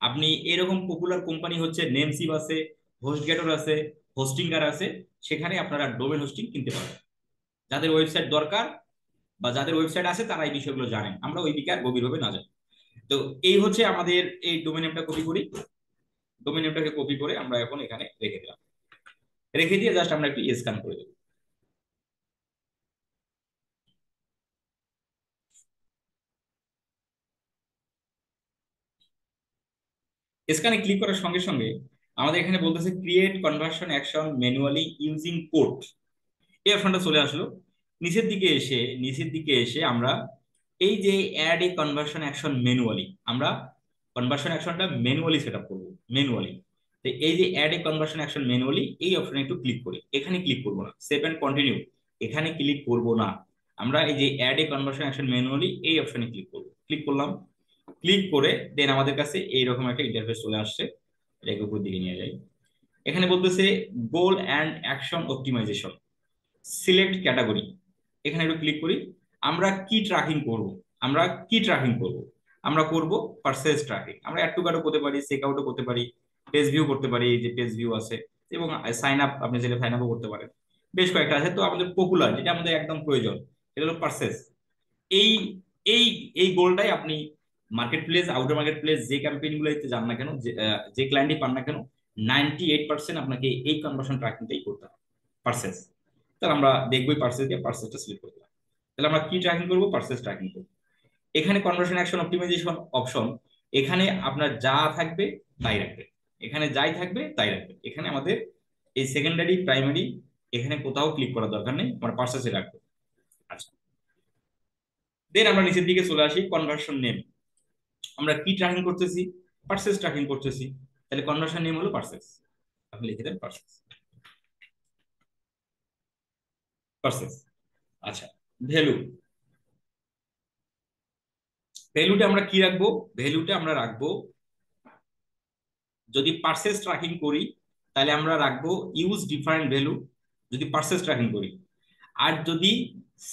আপনি এরকম পপুলার কোম্পানি হচ্ছে নেমসিভ আছে, হোস্টগেটর আছে, হোস্টিঙ্গার আছে, সেখানে আপনারা ডোমেন হোস্টিং কিনতে পারবেন। যাদের ওয়েবসাইট দরকার বা যাদের ওয়েবসাইট আছে তারা এই বিষয়গুলো জানেন, আমরা ওই দিকে আর গভীরভাবে না জানি। তো এই হচ্ছে আমাদের এই ডোমেন নেমটা কপি করি, ডোমেন নেমটাকে কপি করে আমরা এখন এখানে রেখে দিলাম, রেখে দিয়ে জাস্ট আমরা একটু স্ক্যান করে দেবো। স্ক্যানে ক্লিক করার সঙ্গে সঙ্গে আমাদের এখানে বলতেছে create conversion action manually using code, এই অপশনটা চলে আসলো। নিচের দিকে এসে আমরা এই যে add a conversion action manually, আমরা কনভার্সন অ্যাকশনটা ম্যানুয়ালি সেট আপ করবো, ম্যানুয়ালি। তো এই যে add a conversion action manually, এই অপশনে একটু ক্লিক করি, এখানে ক্লিক করবো না, সেভ এন্ড কন্টিনিউ, এখানে ক্লিক করব না, আমরা এই যে add a conversion action manually এই অপশনে ক্লিক করবো, ক্লিক করলাম। ক্লিক করে দেন আমাদের কাছে এইরকম একটা ইন্টারফেস চলে আসছে, এটাকে উপর দিকে নিয়ে যাই। এখানে বলতেছে goal and action optimization, select category, এখানে একটু ক্লিক করি। আমরা কি ট্র্যাকিং করব? আমরা কি ট্র্যাকিং করব? আমরা করব পারচেজ ট্র্যাকিং। আমরা অ্যাড টু কার্টও করতে পারি, চেক আউটও করতে পারি, পেজ ভিউ করতে পারি, এই যে পেজ ভিউ আছে, এবং সাইন আপ, আপনি চাইলে সাইন আপও করতে পারেন। বেশ কয়েকটা আছে, তো আমাদের পপুলার যেটা আমাদের একদম প্রয়োজন এটা হলো পারচেজ। এই এই এই গোলটাই আপনি market place, outer market place, যে ক্যাম্পেইনগুলোতে যান না কেন, যে ক্লায়েন্টই পান না কেন, 98% আপনাকে এই কনভার্সন ট্র্যাকিংটাই করতে হবে, পারচেজ। তাহলে আমরা দেখবোই পার্সেস দিয়ে পার্সেসটা সিলেক্ট করতে হবে। তাহলে আমরা কি ট্র্যাকিং করবো? পার্সেস ট্র্যাকিং করবো। এখানে কনভার্সন অ্যাকশন অপটিমাইজেশন অপশন, এখানে আপনার যা থাকবে তাই রাখবে, এখানে যাই থাকবে তাই রাখবে। এখানে আমাদের এই সেকেন্ডারি প্রাইমারি এখানে কোথাও ক্লিক করার দরকার নেই, আমরা পার্সেসে রাখবো। আচ্ছা, দেন আমরা নিচের দিকে চলে আসি, কনভার্সন নেম, আমরা কি ট্র্যাকিং করতেছি? পার্সেস ট্র্যাকিং করতেছি, তাহলে কনভার্সন নেম হলো পার্সেস, আপনি লিখে দেন পার্সেস, পার্সেস। আচ্ছা, ভ্যালু, ভ্যালুটা আমরা কি রাখবো? ভ্যালুটা আমরা রাখবো, যদি পার্সেস ট্র্যাকিং করি তাহলে আমরা রাখবো ইউজ ডিফারেন্ট ভ্যালু, যদি পার্সেস ট্র্যাকিং করি। আর যদি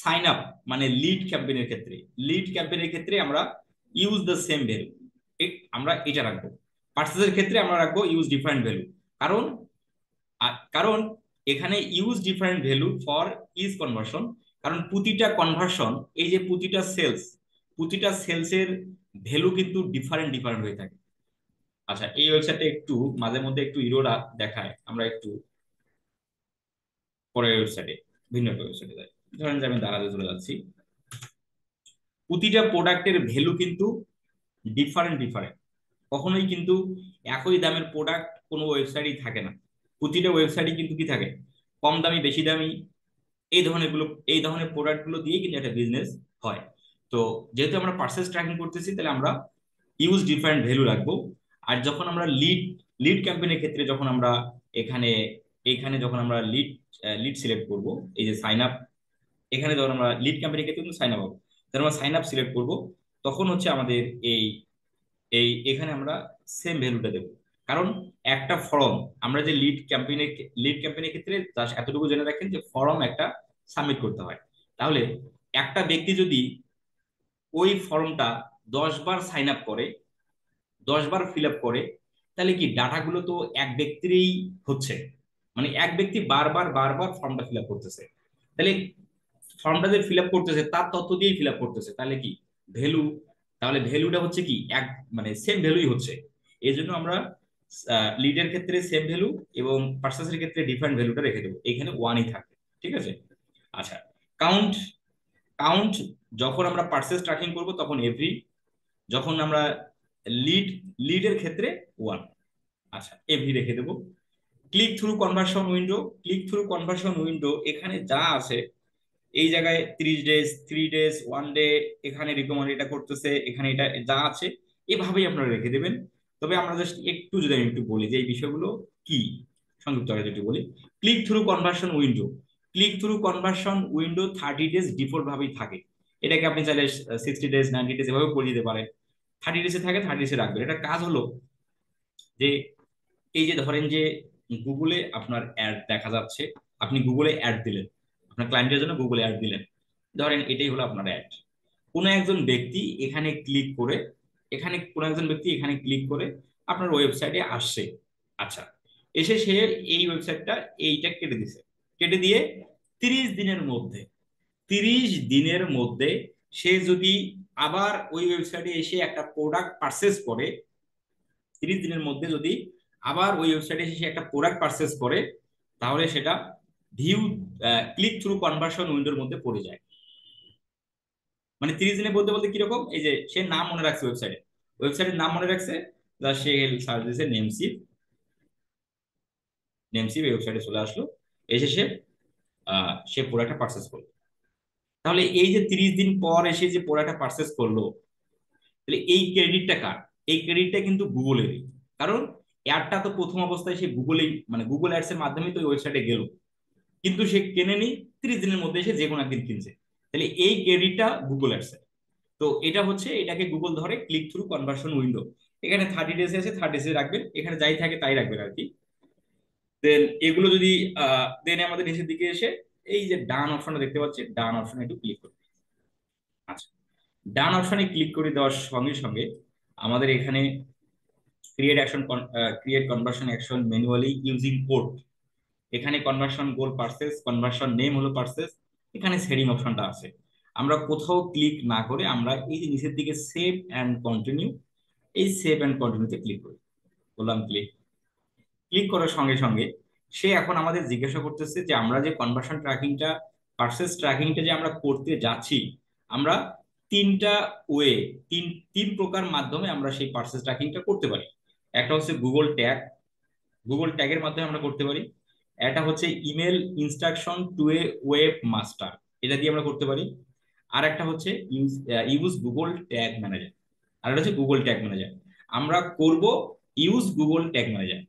সাইন আপ মানে লিড ক্যাম্পেইনের ক্ষেত্রে, লিড ক্যাম্পেইনের ক্ষেত্রে আমরা ইউজ দ্য সেম ভ্যালু, আমরা এটা রাখবো। পার্সেসের ক্ষেত্রে আমরা রাখবো ইউজ ডিফারেন্ট ভ্যালু। কারণ কারণ এখানে use different value for is conversion, কারণ প্রতিটা কনভার্সন, এই যে প্রতিটা সেলসের ভ্যালু কিন্তু ডিফারেন্ট ডিফারেন্ট হয়ে থাকে। আচ্ছা, এই ওয়েবসাইটটা একটু মাঝে মধ্যে একটু ইরোর দেখায়, আমরা একটু পরের ওয়েবসাইটে, ভিন্ন একটা ওয়েবসাইটে যাই। ধরেন যে আমি দারাজে চলে যাচ্ছি, প্রতিটা প্রোডাক্টের ভ্যালু কিন্তু ডিফারেন্ট ডিফারেন্ট, কখনোই কিন্তু একই দামের প্রোডাক্ট কোনো ওয়েবসাইটই থাকে না। প্রতিটা ওয়েবসাইটে কিন্তু কি থাকে, কম দামি বেশি দামি, এই ধরনের প্রোডাক্ট গুলো দিয়ে কিন্তু একটা বিজনেস হয়। তো যেহেতু আমরা পার্সেস ট্র্যাকিং করতেছি, তাহলে আমরা ইউজ ডিফারেন্ট ভ্যালু রাখবো। আর যখন আমরা লিড লিড ক্যাম্পেইনের ক্ষেত্রে যখন আমরা এখানে এখানে যখন আমরা লিড লিড সিলেক্ট করব, এই যে সাইন আপ, এখানে যখন আমরা লিড ক্যাম্পেইনের ক্ষেত্রে কিন্তু সাইন আপ হবে, তখন আমরা সাইন আপ সিলেক্ট করব, তখন হচ্ছে আমাদের এই এই এখানে আমরা সেম ভ্যালুটা দেবো। কারণ একটা ফর্ম, আমরা যে লিড ক্যাম্পেইনের ক্ষেত্রে জাস্ট এতটুকু জেনে রাখেন যে ফর্ম একটা সাবমিট করতে হয়। তাহলে একটা ব্যক্তি যদি ওই ফর্মটা 10 বার সাইন আপ করে, 10 বার ফিল আপ করে, তাহলে কি ডাটাগুলো তো এক ব্যক্তিরই হচ্ছে, মানে এক ব্যক্তি বারবার বারবার ফর্মটা ফিল আপ করতেছে, তাহলে ফর্মটা যে ফিল আপ করতেছে তার তথ্য দিয়েই ফিল আপ করতেছে, তাহলে কি ভ্যালু, তাহলে ভ্যালুটা হচ্ছে কি এক, মানে সেম ভ্যালুই হচ্ছে। এই জন্য আমরা লিডের ক্ষেত্রে সেম ভ্যালু এবং পার্সেসের ক্ষেত্রে ডিফারেন্ট ভ্যালুটা রেখে দেবো, এখানে ওয়ানই থাকবে। ঠিক আছে। আচ্ছা, কাউন্ট, কাউন্ট যখন আমরা পার্সেস ট্র্যাকিং করব তখন এভরি, যখন আমরা লিড লিডের ক্ষেত্রে ওয়ান। আচ্ছা, এভরি রেখে দেবো। Click through conversion window, click through conversion window এখানে যা আছে এই জায়গায় 30 ডেজ, 3 ডেজ, 1 ডে, এখানে রিকমেন্ড এটা করতেছে, এখানে এটা যা আছে এভাবেই আপনারা রেখে দেবেন। তবে আমরা জাস্ট একটু যদি আমি একটু বলি যে এই বিষয়গুলো কি, সংযুক্ত আকারে যদি বলি, click through conversion window, click through conversion window 30 days default ভাবেই থাকে। এটাকে আপনি চাইলে 60 ডেজ, 90 ডেজ এভাবে করে দিতে পারেন। 30 ডেজে থাকে, 30 ডেজে রাখবেন। এটা কাজ হলো যে এই যে ধরেন যে গুগলে আপনার অ্যাড দেখা যাচ্ছে, আপনি গুগলে অ্যাড দিলেন, আপনার ক্লায়েন্টের জন্য গুগলে অ্যাড দিলেন, ধরেন এটাই হলো আপনার অ্যাড। কোনো একজন ব্যক্তি এখানে ক্লিক করে, এখানে কোনো একজন ব্যক্তি এখানে ক্লিক করে আপনার ওয়েবসাইটে আসছে। আচ্ছা, এসে সে এই ওয়েবসাইটটা এইটা কেটে দিছে, কেটে দিয়ে 30 দিনের মধ্যে, 30 দিনের মধ্যে সে যদি আবার ওই ওয়েবসাইটে এসে একটা প্রোডাক্ট পারচেস করে, 30 দিনের মধ্যে যদি আবার ওই ওয়েবসাইটে এসে একটা প্রোডাক্ট পারচেস করে, তাহলে সেটা ভিউ ক্লিক থ্রু কনভার্সন উইন্ডোর মধ্যে পড়ে যায়। মানে 30 দিনে বলতে বলতে কিরকম, এই যে সে নাম মনে রাখছে, ওয়েবসাইটে ওয়েবসাইটের নাম মনে রাখছে, সে সার্চ দিয়েছে নেমসিপ, নেমসিপ এই ওয়েবসাইটে চলে আসলো, এসে সে প্রোডাক্টটা পারচেস করলো। তাহলে এই যে 30 দিন পর এসে যে প্রোডাক্টটা পারচেস করলো, তাহলে এই ক্রেডিটটা কার? এই ক্রেডিটটা কিন্তু গুগলেরই। কারণ অ্যাডটা তো প্রথম অবস্থায় সে গুগলেই, মানে গুগল অ্যাডস এর মাধ্যমে তো ওয়েবসাইটে গেল, কিন্তু সে কেনেনি, 30 দিনের মধ্যে এসে যে কোনো একদিন কিনছে। তাহলে এই ক্রেডিটটা গুগল অ্যাডস এর। তো এটা হচ্ছে, এটাকে গুগল ধরে ক্লিক থ্রু কনভার্সন উইন্ডো। এখানে 30 ডেজ আছে, 30 ডেজ রাখবেন, এখানে যাই থাকে তাই রাখবেন আর কি। দেন এগুলো যদি দেন আমাদের নিচের দিকে এসে এই যে ডান অপশনটা দেখতে পাচ্ছি, ডান অপশনে একটু ক্লিক করুন। আচ্ছা, ডান অপশনে ক্লিক করে দেওয়ার সঙ্গে সঙ্গে আমাদের এখানে create action, create conversion action manually using code, এখানে কনভার্সন গোল পার্সেস, কনভার্সন নেম হলো পার্সেস, এখানে সেটিং অপশনটা আছে। আমরা কোথাও ক্লিক না করে আমরা এই যে নিচের দিকে সেভ অ্যান্ড কন্টিনিউ, এই সেভ অ্যান্ড কন্টিনিউতে ক্লিক করি। বললাম ক্লিক, ক্লিক করার সঙ্গে সঙ্গে সে এখন আমাদের জিজ্ঞাসা করতেছে যে আমরা যে কনভার্সন ট্র্যাকিংটা, পার্সেস ট্র্যাকিংটা যে আমরা করতে যাচ্ছি, আমরা তিনটা ওয়ে, তিন তিন প্রকার মাধ্যমে আমরা সেই পার্সেস ট্র্যাকিংটা করতে পারি। একটা হচ্ছে গুগল ট্যাগ, গুগল ট্যাগের মাধ্যমে আমরা করতে পারি। এটা হচ্ছে email instruction to a webmaster, এটা দিয়ে আমরা করতে পারি। আর একটা হচ্ছে use use Google tag Manager, আর একটা হচ্ছে গুগল ট্যাগ ম্যানেজার। আমরা করব use Google tag Manager.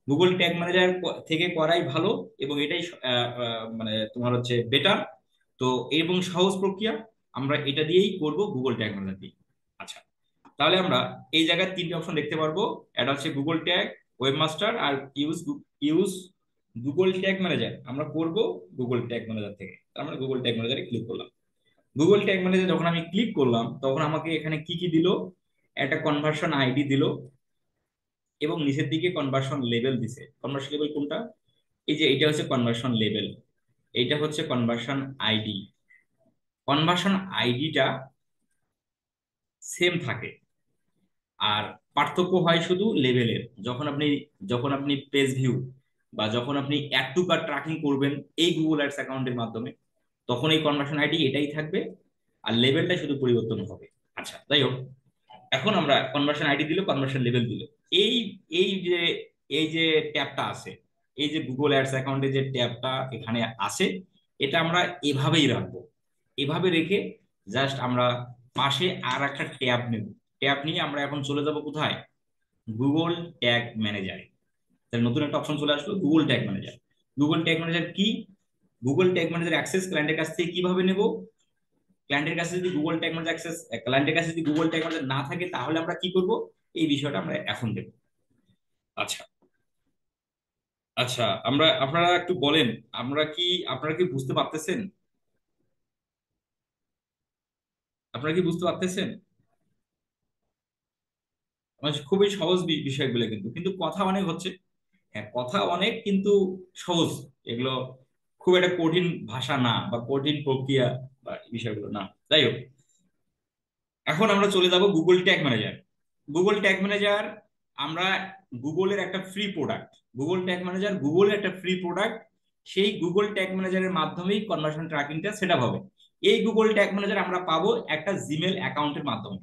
Google tag Manager থেকে করাই ভালো, এবং এটাই মানে তোমার হচ্ছে বেটার। তো এবং সহজ প্রক্রিয়া, আমরা এটা দিয়েই করব, গুগল ট্যাগ ম্যানেজার দিয়ে। আচ্ছা, তাহলে আমরা এই জায়গায় তিনটে অপশন দেখতে পারবো। এটা হচ্ছে গুগল ট্যাগ, ওয়েবমাস্টার, আর use use Google tag Manager. আমরা করব গুগল ট্যাগ ম্যানেজার থেকে, তার মানে গুগল ট্যাগ ম্যানেজারে ক্লিক করলাম। গুগল ট্যাগ ম্যানেজার যখন আমি ক্লিক করলাম, তখন আমাকে এখানে কি কি দিল, একটা কনভার্সন আইডি দিল, এবং নিচের দিকে কনভার্সন লেভেল দিছে। কনভার্সন লেভেল কোনটা? এই যে এটা হচ্ছে কনভার্সন লেভেল, এইটা হচ্ছে কনভার্সন আইডি। কনভার্সন আইডিটা সেম থাকে, আর পার্থক্য হয় শুধু লেভেলের। যখন আপনি পেজ ভিউ বা যখন আপনি অ্যাড টু কার্ট ট্র্যাকিং করবেন এই গুগল অ্যাডস অ্যাকাউন্টের মাধ্যমে, তখন এই কনভার্সন আইডি এটাই থাকবে, আর লেভেলটা শুধু পরিবর্তন হবে। আচ্ছা, যাই হোক, এখন আমরা কনভার্সন আইডি দিল, কনভার্সন লেভেল দিল, এই এই যে এই যে ট্যাবটা আছে, এই যে গুগল অ্যাডস অ্যাকাউন্টে যে ট্যাবটা এখানে আছে, এটা আমরা এভাবেই রাখবো। এভাবে রেখে জাস্ট আমরা পাশে আর একটা ট্যাব নেব। ট্যাব নিয়ে আমরা এখন চলে যাব কোথায়? গুগল ট্যাগ ম্যানেজারে। তাহলে নতুন একটা অপশন চলে আসলো, Google tag Manager. Google tag Manager কি? গুগল ট্যাগ ম্যানেজার অ্যাক্সেস ক্লায়েন্টের কাছ থেকে কিভাবে নেব? ক্লায়েন্টের কাছে যদি গুগল ট্যাগ ম্যানেজার অ্যাক্সেস, ক্লায়েন্টের কাছে যদি গুগল ট্যাগ ম্যানেজার না থাকে, তাহলে আমরা কি করব, এই বিষয়টা আমরা এখন দেখব। আচ্ছা, আচ্ছা, আপনারা একটু বলেন, আপনারা কি বুঝতে পারতেছেন? আপনারা কি বুঝতে পারতেছেন? মানে খুবই সহজ বিষয়গুলো, কিন্তু কিন্তু কথা অনেক হচ্ছে। হ্যাঁ, কথা অনেক, কিন্তু সহজ এগুলো, খুব একটা কঠিন ভাষা না, বা কঠিন প্রক্রিয়া বা এই বিষয়গুলো না। যাই হোক, এখন আমরা চলে যাব Google tag Manager. Google tag Manager আমরা গুগলের একটা free product, Google tag manager গুগলের একটা ফ্রি প্রোডাক্ট। সেই গুগল ট্যাগ ম্যানেজারের মাধ্যমেই কনভার্সন ট্র্যাকিংটা সেট আপ হবে। এই গুগল ট্যাগ ম্যানেজার আমরা পাবো একটা জিমেল অ্যাকাউন্টের মাধ্যমে।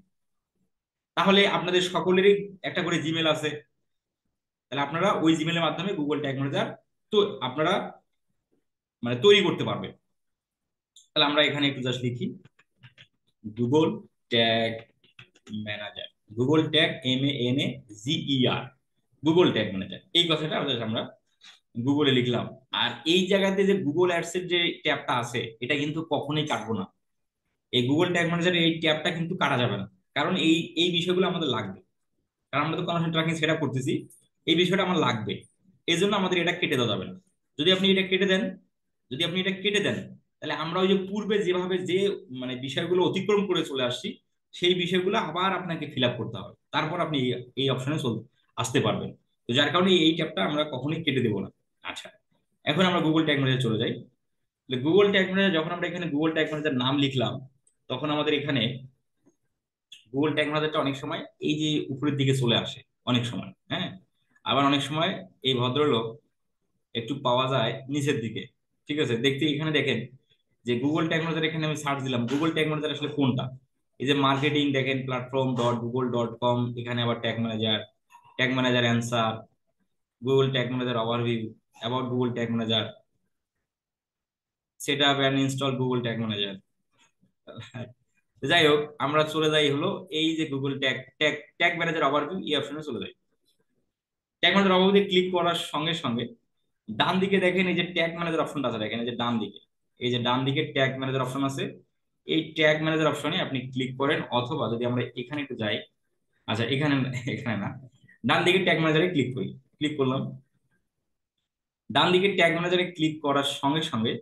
তাহলে আপনাদের সকলেরই একটা করে জিমেল আছে, তাহলে আপনারা ওই জিমেলের মাধ্যমে গুগল ট্যাগ ম্যানেজার তো আপনারা মানে তৈরি করতে পারবেন। তাহলে আমরা এখানে একটু জাস্ট লিখি Google tag Manager, Google tag MANAGER, Google tag Manager, এই কথাটা আমরা গুগলে লিখলাম। আর এই জায়গাতে যে গুগল অ্যাডস এর যে ট্যাবটা আছে এটা কিন্তু কখনোই কাটবো না। এই গুগল ট্যাগ ম্যানেজারের এই ট্যাবটা কিন্তু কাটা যাবে না, কারণ এই এই বিষয়গুলো আমাদের লাগবে, কারণ আমরা তো কনভার্সন ট্র্যাকিং সেট আপ করতেছি, এই বিষয়টা আমার লাগবে। এই জন্য আমাদের এটা কেটে দেওয়া যাবে না। যদি আপনি এটা কেটে দেন, যদি আপনি এটা কেটে দেন, তাহলে আমরা ওই যে পূর্বে যেভাবে যে মানে বিষয়গুলো অতিক্রম করে চলে আসছি সেই বিষয়গুলো আবার আপনাকে ফিল আপ করতে হবে, তারপর আপনি এই অপশনে আসতে পারবেন। তো যার কারণে এই ট্যাবটা আমরা কখনোই কেটে দেবো না। আচ্ছা, এখন আমরা গুগল ট্যাগ ম্যানেজার চলে যাই। গুগল ট্যাগ ম্যানেজার যখন আমরা এখানে গুগল ট্যাগ ম্যানেজার নাম লিখলাম, তখন আমাদের এখানে গুগল ট্যাগ ম্যানেজারটা অনেক সময় এই যে উপরের দিকে চলে আসে অনেক সময়, হ্যাঁ। আবার অনেক সময় এই ভদ্রলোক একটু পাওয়া যায় নিচের দিকে। ঠিক আছে, দেখতে এখানে দেখেন যে গুগল ট্যাগ ম্যানেজার, এখানে আমি সার্চ দিলাম গুগল ট্যাগ ম্যানেজার আসলে কোনটা। এই যে মার্কেটিং দেখেন platform.google.com, এখানে আবার tag manager answer, Google tag manager overview, about Google tag manager, set up and install Google tag manager. যাই হোক, আমরা চলে যাই হলো এই যে Google tag tag tag manager overview, এই অপশনে চলে যাই। ট্যাগ ম্যানেজার ওভারভিউ ক্লিক করার সঙ্গে সঙ্গে ডান দিকে দেখেন এই যে ট্যাগ ম্যানেজার অপশনটা আছে, দেখেন এই যে ডান দিকে, এই যে ডান দিকে ট্যাগ ম্যানেজার অপশন আছে। এই ট্যাগ ম্যানেজার অপশনে আপনি ক্লিক করেন, অথবা যদি আমরা এখানে একটু যাই, আচ্ছা এখানে এখানে না, ডান দিকে ট্যাগ ম্যানেজারে ক্লিক করি, ক্লিক করলাম। ডান দিকে ট্যাগ ম্যানেজারে ক্লিক করার সঙ্গে সঙ্গে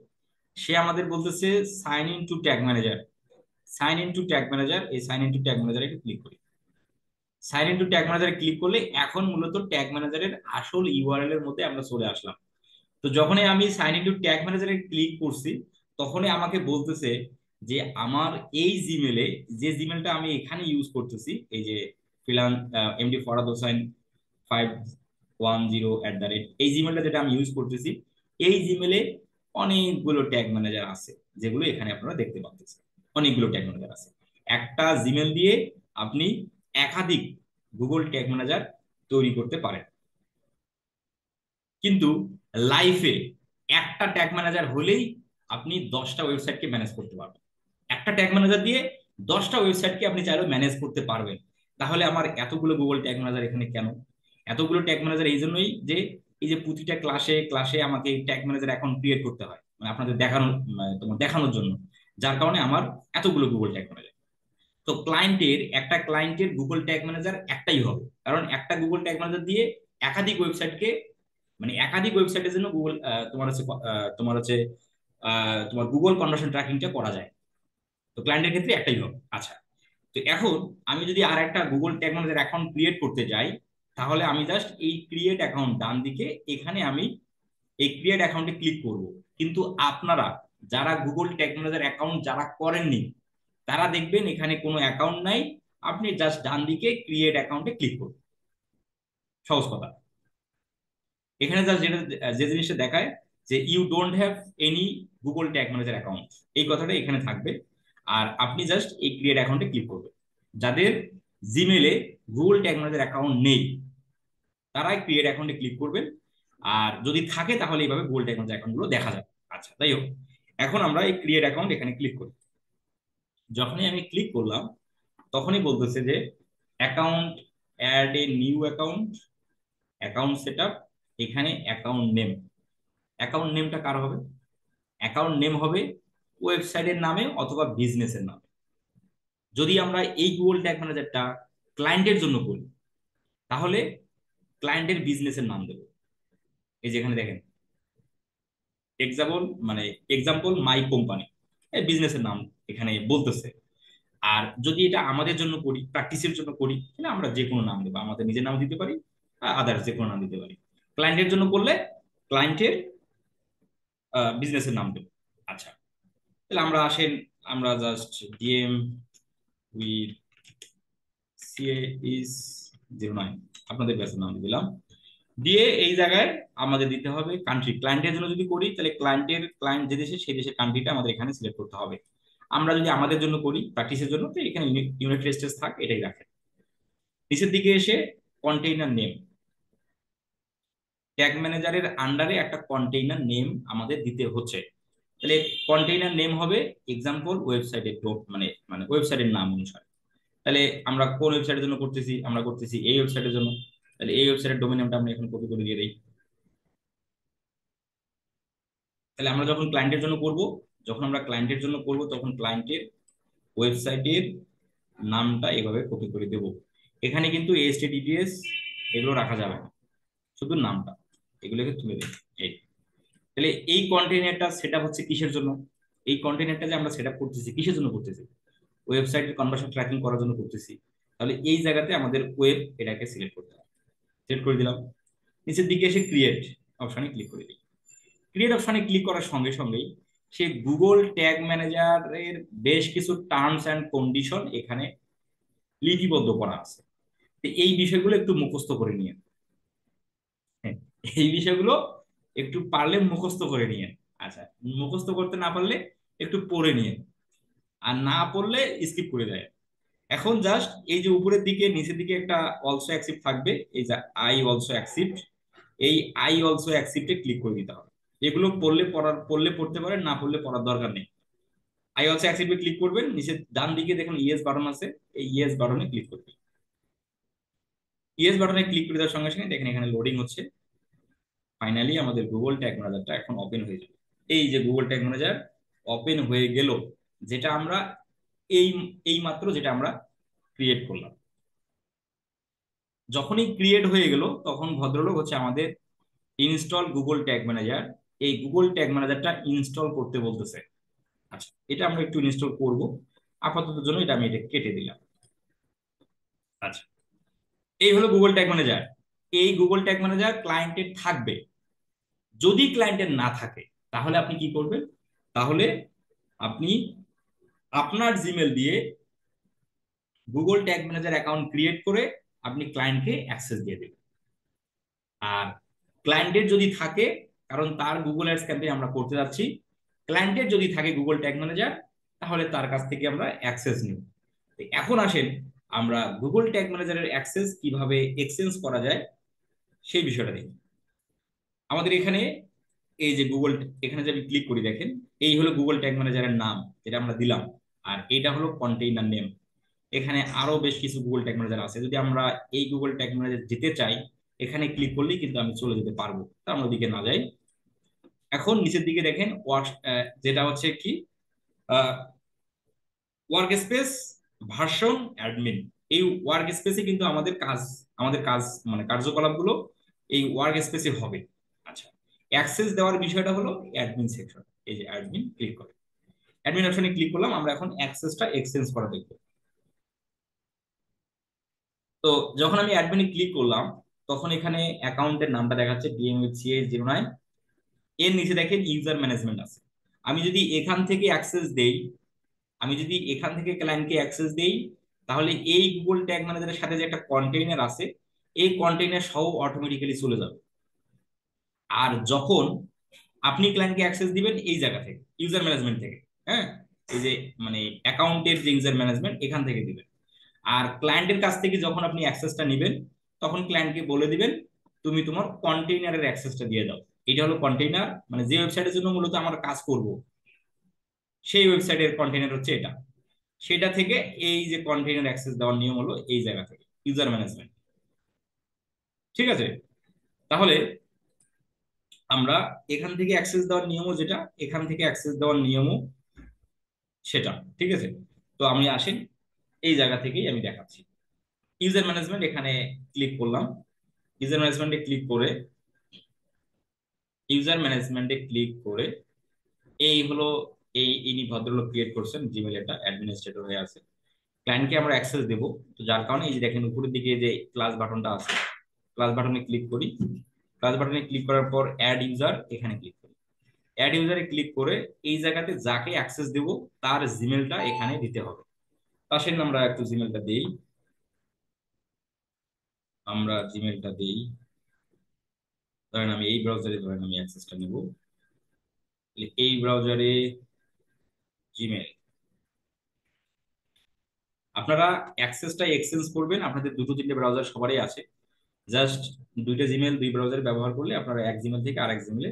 সে আমাদের বলতেছে sign in to tag Manager, sign in to tag Manager. এই সাইন ইন টু ট্যাগ ম্যানেজারে ক্লিক করি। সাইন ইন টু ট্যাগ ম্যানেজারে ক্লিক করলে এখন মূলত ট্যাগ ম্যানেজারের আসল ইউআরএল এর মধ্যে আমরা চলে আসলাম। তো যখনই আমি সাইন ইন টু ট্যাগ ম্যানেজারে ক্লিক করছি, তখনই আমাকে বলতেছে যে আমার এই জিমেলে, যে জিমেলটা আমি এখানে ইউজ করতেছি, এই যে ফিলান MD ফরাদ হোসাইন 510 এই জিমেলটা যেটা আমি ইউজ করতেছি, এই জিমেলে অনেকগুলো ট্যাগ ম্যানেজার আছে, যেগুলো এখানে আপনারা দেখতে পাচ্ছেন। অনেকগুলো ট্যাগ ম্যানেজার আছে। একটা জিমেল দিয়ে আপনি একাধিক গুগল ট্যাগ ম্যানেজার তৈরি করতে পারেন। কিন্তু লাইফে একটা ট্যাগ ম্যানেজার হলেই আপনি 10টা ওয়েবসাইটকে ম্যানেজ করতে পারবেন। একটা ট্যাগ ম্যানেজার দিয়ে 10টা ওয়েবসাইটকে আপনি চাইলেও ম্যানেজ করতে পারবেন। তাহলে আমার এতগুলো গুগল ট্যাগ ম্যানেজার এখানে কেন? এতগুলো ট্যাগ ম্যানেজার এই জন্যই যে এই যে প্রতিটা ক্লাসে ক্লাসে আমাকে ট্যাগ ম্যানেজার অ্যাকাউন্ট ক্রিয়েট করতে হয়, মানে আপনাদের দেখানোর তোমার দেখানোর জন্য। যার কারণে আমার এতগুলো গুগল ট্যাগ ম্যানেজার। তো ক্লায়েন্টের গুগল ট্যাগ ম্যানেজার একটাই হবে, কারণ একটা গুগল ট্যাগ ম্যানেজার দিয়ে একাধিক ওয়েবসাইটকে, মানে একাধিক ওয়েবসাইটের জন্য গুগল তোমার গুগল কনভার্সন ট্র্যাকিংটা করা যায়। তো ক্লায়েন্টের ক্ষেত্রে একটাই হবে। আচ্ছা, তো এখন আমি যদি আর একটা Google tag manager account create করতে যাই, তাহলে আমি জাস্ট এই ক্রিয়েট অ্যাকাউন্ট ডান দিকে, এখানে আমি এই ক্রিয়েট অ্যাকাউন্টে ক্লিক করব। কিন্তু আপনারা যারা গুগল ট্যাগ ম্যানেজার অ্যাকাউন্ট যারা করেননি, তারা দেখবেন এখানে কোনো অ্যাকাউন্ট নাই, আপনি জাস্ট ডান দিকে ক্রিয়েট অ্যাকাউন্টে ক্লিক করুন। সহজ কথা। এখানে জাস্ট যেটা যে জিনিসটা দেখায় যে you don't have any Google tag manager account, এই কথাটা এখানে থাকবে। আর আপনি জাস্ট এই ক্রিয়েট অ্যাকাউন্টে ক্লিক করবেন। যাদের জিমেলে গুগল ট্যাগ ম্যানেজার অ্যাকাউন্ট নেই, তারাই ক্রিয়েট অ্যাকাউন্টে ক্লিক করবেন। আর যদি থাকে তাহলে এইভাবে গুগল ট্যাগ ম্যানেজার অ্যাকাউন্ট গুলো দেখা যাবে। আচ্ছা, তাই হোক, এখন আমরা এই ক্রিয়েট অ্যাকাউন্ট এখানে ক্লিক করি। যখনই আমি ক্লিক করলাম, তখনই বলতেছে যে account, add a new account, account set up, এখানে অ্যাকাউন্ট নেম। অ্যাকাউন্ট নেমটা কার হবে? অ্যাকাউন্ট নেম হবে ওয়েবসাইটের নামে অথবা বিজনেসের নামে। যদি আমরা এই গুগল ট্যাগ ম্যানেজারটা ক্লায়েন্টের জন্য করি, তাহলে ক্লায়েন্টের বিজনেসের নাম দেবো। এই যেখানে দেখেন এক্সাম্পল, মানে এক্সাম্পল মাই কোম্পানি, এই বিজনেসের নাম এখানে বলতেছে। আর যদি এটা আমাদের জন্য করি, প্র্যাকটিসের জন্য করি, তাহলে আমরা যে কোনো নাম দেবো, আমাদের নিজের নাম দিতে পারি, আদার্স যে কোনো নাম দিতে পারি। ক্লায়েন্টের জন্য করলে ক্লায়েন্টের বিজনেসের নাম দেবো। আচ্ছা, তাহলে আমরা আসেন, আমরা just DM with CA is 09 আপনাদের ব্যাচের নাম দিলাম। দিয়ে এই জায়গায় আমাদের দিতে হবে কান্ট্রি। ক্লায়েন্টের জন্য যদি করি, তাহলে ক্লায়েন্ট যে দেশে, সেই দেশের কান্ট্রিটা আমাদের এখানে সিলেক্ট করতে হবে। আমরা যদি আমাদের জন্য করি, প্র্যাকটিসের জন্য, তো এখানে ইউনাইটেড স্টেটস থাক, এটাই রাখেন। নিচের দিকে এসে কন্টেইনার নেম, ট্যাগ ম্যানেজারের আন্ডারে একটা কন্টেইনার নেম আমাদের দিতে হচ্ছে। তাহলে কন্টেইনার নেম হবে এক্সাম্পল ওয়েবসাইটের মানে মানে ওয়েবসাইটের নাম অনুসারে। তাহলে আমরা কোন ওয়েবসাইটের জন্য করতেছি, আমরা করতেছি এই ওয়েবসাইটের জন্য। তাহলে এই ওয়েবসাইটের ডোমেন নেমটা আমরা এখন কপি করে দিয়ে দিই। তাহলে আমরা যখন ক্লায়েন্টের জন্য করব, যখন আমরা ক্লায়েন্টের জন্য করব তখন ক্লায়েন্টের ওয়েবসাইটের নামটা এভাবে কপি করে দেব। এখানে কিন্তু এইচটিটিপিএস এগুলো রাখা যাবে না, শুধু নামটা এগুলোকে তুলে দেব। এই তাহলে এই কন্টেইনারটা সেটআপ হচ্ছে কিসের জন্য? এই কন্টেইনারটা যে আমরা সেটআপ করতেছি কিসের জন্য করতেছি? ওয়েবসাইটের কনভার্সন ট্র্যাকিং করার জন্য করতেছি। তাহলে এই জায়গাতে আমাদের ওয়েব এটাকে সিলেক্ট করতে হবে। সিলেক্ট করে দিলাম। নিচের দিকে এসে ক্রিয়েট অপশনে ক্লিক করে দিই। ক্রিয়েট অপশনে ক্লিক করার সঙ্গে সঙ্গেই সে গুগল ট্যাগ ম্যানেজারের বেশ কিছু টার্মস অ্যান্ড কন্ডিশন এখানে লিপিবদ্ধ করা আছে। তো এই বিষয়গুলো একটু মুখস্থ করে নিয়ে, হ্যাঁ, এই বিষয়গুলো একটু পারলে মুখস্থ করে নিয়ে, আচ্ছা, মুখস্থ করতে না পারলে একটু পড়ে নিয়ে, আর না পড়লে স্কিপ করে যায়। এখন জাস্ট এই যে উপরের দিকে নিচের দিকে একটা অলসো অ্যাকসেপ্ট থাকবে, এই যে আই অলসো অ্যাকসেপ্ট, এই আই অলসো অ্যাকসেপ্টে ক্লিক করে দিতে হবে। এগুলো পড়লে পড়তে পারেন, না পড়লে পড়ার দরকার নেই। আই অলসো অ্যাকসেপ্টে ক্লিক করবেন, নিচে ডান দিকে দেখুন ইয়েস বাটন আছে, এই ইয়েস বাটনে ক্লিক করবেন। ইয়েস বাটনে ক্লিক করে দেওয়ার সঙ্গে সঙ্গে দেখেন এখানে লোডিং হচ্ছে। ফাইনালি আমাদের গুগল ট্যাগ ম্যানেজারটা এখন ওপেন হয়ে যাবে। এই যে গুগল ট্যাগ ম্যানেজার ওপেন হয়ে গেল, যেটা আমরা এই এই মাত্র যেটা আমরা ক্রিয়েট করলাম। যখনই ক্রিয়েট হয়ে গেল তখন ভদ্রলোক হচ্ছে আমাদের ইনস্টল গুগল ট্যাগ ম্যানেজার, এই গুগল ট্যাগ ম্যানেজারটা ইনস্টল করতে বলতেছে। আচ্ছা, এটা আমরা একটু ইনস্টল করব। আপাতত জন্য এটা আমি এটা কেটে দিলাম। আচ্ছা, এই হলো গুগল ট্যাগ ম্যানেজার। এই গুগল ট্যাগ ম্যানেজার ক্লায়েন্টের থাকবে। যদি ক্লায়েন্টের না থাকে তাহলে আপনি কি করবেন? তাহলে আপনি আপনার জিমেল দিয়ে Google tag manager account create করে আপনি ক্লায়েন্টকে অ্যাক্সেস দিয়ে দেবেন। আর ক্লায়েন্টের যদি থাকে, কারণ তার গুগল অ্যাডস ক্যাম্পেইন আমরা করতে যাচ্ছি, ক্লায়েন্টের যদি থাকে গুগল ট্যাগ ম্যানেজার, তাহলে তার কাছ থেকে আমরা অ্যাক্সেস নিব। এখন আসেন আমরা গুগল ট্যাগ ম্যানেজারের অ্যাক্সেস কিভাবে এক্সচেঞ্জ করা যায় সেই বিষয়টা দেখি। আমাদের এখানে এই যে গুগল, এখানে যে আমি ক্লিক করি দেখেন, এই হলো গুগল ট্যাগ ম্যানেজারের নাম যেটা আমরা দিলাম, আর এটা হলো কন্টেইনার নেম। এখানে আরো বেশ কিছু গুগল ট্যাগ ম্যানেজার আছে। যদি আমরা এই গুগল ট্যাগ ম্যানেজার যেতে চাই, এখানে ক্লিক করলেই কিন্তু আমি চলে যেতে পারবো, তার আমরা ওদিকে না যাই। এখন নিচের দিকে দেখেন যেটা হচ্ছে কি ওয়ার্ক স্পেস ভার্সন অ্যাডমিন। এই ওয়ার্ক স্পেসে কিন্তু আমাদের কাজ মানে কার্যকলাপগুলো এই ওয়ার্ক স্পেসে হবে। আচ্ছা, অ্যাক্সেস দেওয়ার বিষয়টা হলো অ্যাডমিন সেকশন। এই যে অ্যাডমিন ক্লিক করে, অ্যাডমিন অপশনে ক্লিক করলাম, আমরা এখন অ্যাক্সেসটা এক্সচেঞ্জ করা দেখবো। তো যখন আমি অ্যাডমিনে ক্লিক করলাম তখন এখানে অ্যাকাউন্টের নামটা দেখাচ্ছে DMHCH09। এর নিচে দেখেন ইউজার ম্যানেজমেন্ট আছে। আমি যদি এখান থেকে অ্যাক্সেস দেই, আমি যদি এখান থেকে ক্লায়েন্টকে অ্যাক্সেস দেই, তাহলে এই গুগল ট্যাগ ম্যানেজারের সাথে যে একটা কন্টেইনার আছে, এই কন্টেইনার সহ অটোমেটিক্যালি চলে যাবে। আর যখন আপনি ক্লায়েন্টকে অ্যাক্সেস দিবেন এই জায়গা থেকে, ইউজার ম্যানেজমেন্ট থেকে, হ্যাঁ, এই যে মানে অ্যাকাউন্টের যে ইউজার ম্যানেজমেন্ট এখান থেকে দিবেন। আর ক্লায়েন্টের কাছ থেকে যখন আপনি অ্যাক্সেসটা নেবেন তখন ক্লায়েন্টকে বলে দিবেন তুমি তোমার কন্টেইনারের অ্যাক্সেসটা দিয়ে দাও। এটা হলো কন্টেইনার, মানে যে ওয়েবসাইটের জন্য মূলত আমরা কাজ করব সেই ওয়েবসাইটের কন্টেইনার হচ্ছে এটা। সেটা থেকে এই যে কন্টেইনার অ্যাক্সেস দেওয়ার নিয়ম হলো এই জায়গা থেকে ইউজার ম্যানেজমেন্ট। ঠিক আছে, তাহলে আমরা এখান থেকে অ্যাক্সেস দেওয়ার নিয়মও যেটা, এখান থেকে অ্যাক্সেস দেওয়ার নিয়মও সেটা। ঠিক আছে, তো আমি আসেন এই জায়গা থেকেই আমি দেখাচ্ছি। ইউজার ম্যানেজমেন্ট এখানে ক্লিক করলাম। ইউজার ম্যানেজমেন্টে ক্লিক করে ইউজার ম্যানেজমেন্টে ক্লিক করে এই হলো ইনি ভদ্রলোক ক্রিয়েট করছেন জিমেল, এটা অ্যাডমিনিস্ট্রেটর হয়ে আছে। ক্লায়েন্টকে আমরা অ্যাক্সেস দেবো, তো যার কারণে এই যে দেখেন উপরের দিকে যে প্লাস বাটনটা আছে, প্লাস বাটনে ক্লিক করি। প্লাস বাটনে ক্লিক করার পর অ্যাড ইউজার এখানে ক্লিক করি। অ্যাড ইউজারে ক্লিক করে এই জায়গাতে যাকে অ্যাক্সেস দেব তার জিমেলটা এখানে দিতে হবে। আসেন আমরা একটু জিমেলটা দেই, আমরা জিমেলটা দেই। ধরেন আমি এই ব্রাউজারে ধরেন আমি অ্যাক্সেসটা নেব, এই ব্রাউজারে জিমেল। আপনারা অ্যাক্সেসটা এক্সচেঞ্জ করবেন, আপনাদের দুটো তিনটে ব্রাউজার সবারই আছে। জাস্ট দুইটা জিমেল দুই ব্রাউজার ব্যবহার করলে আপনারা এক জিমেল থেকে আরেক জিমেলে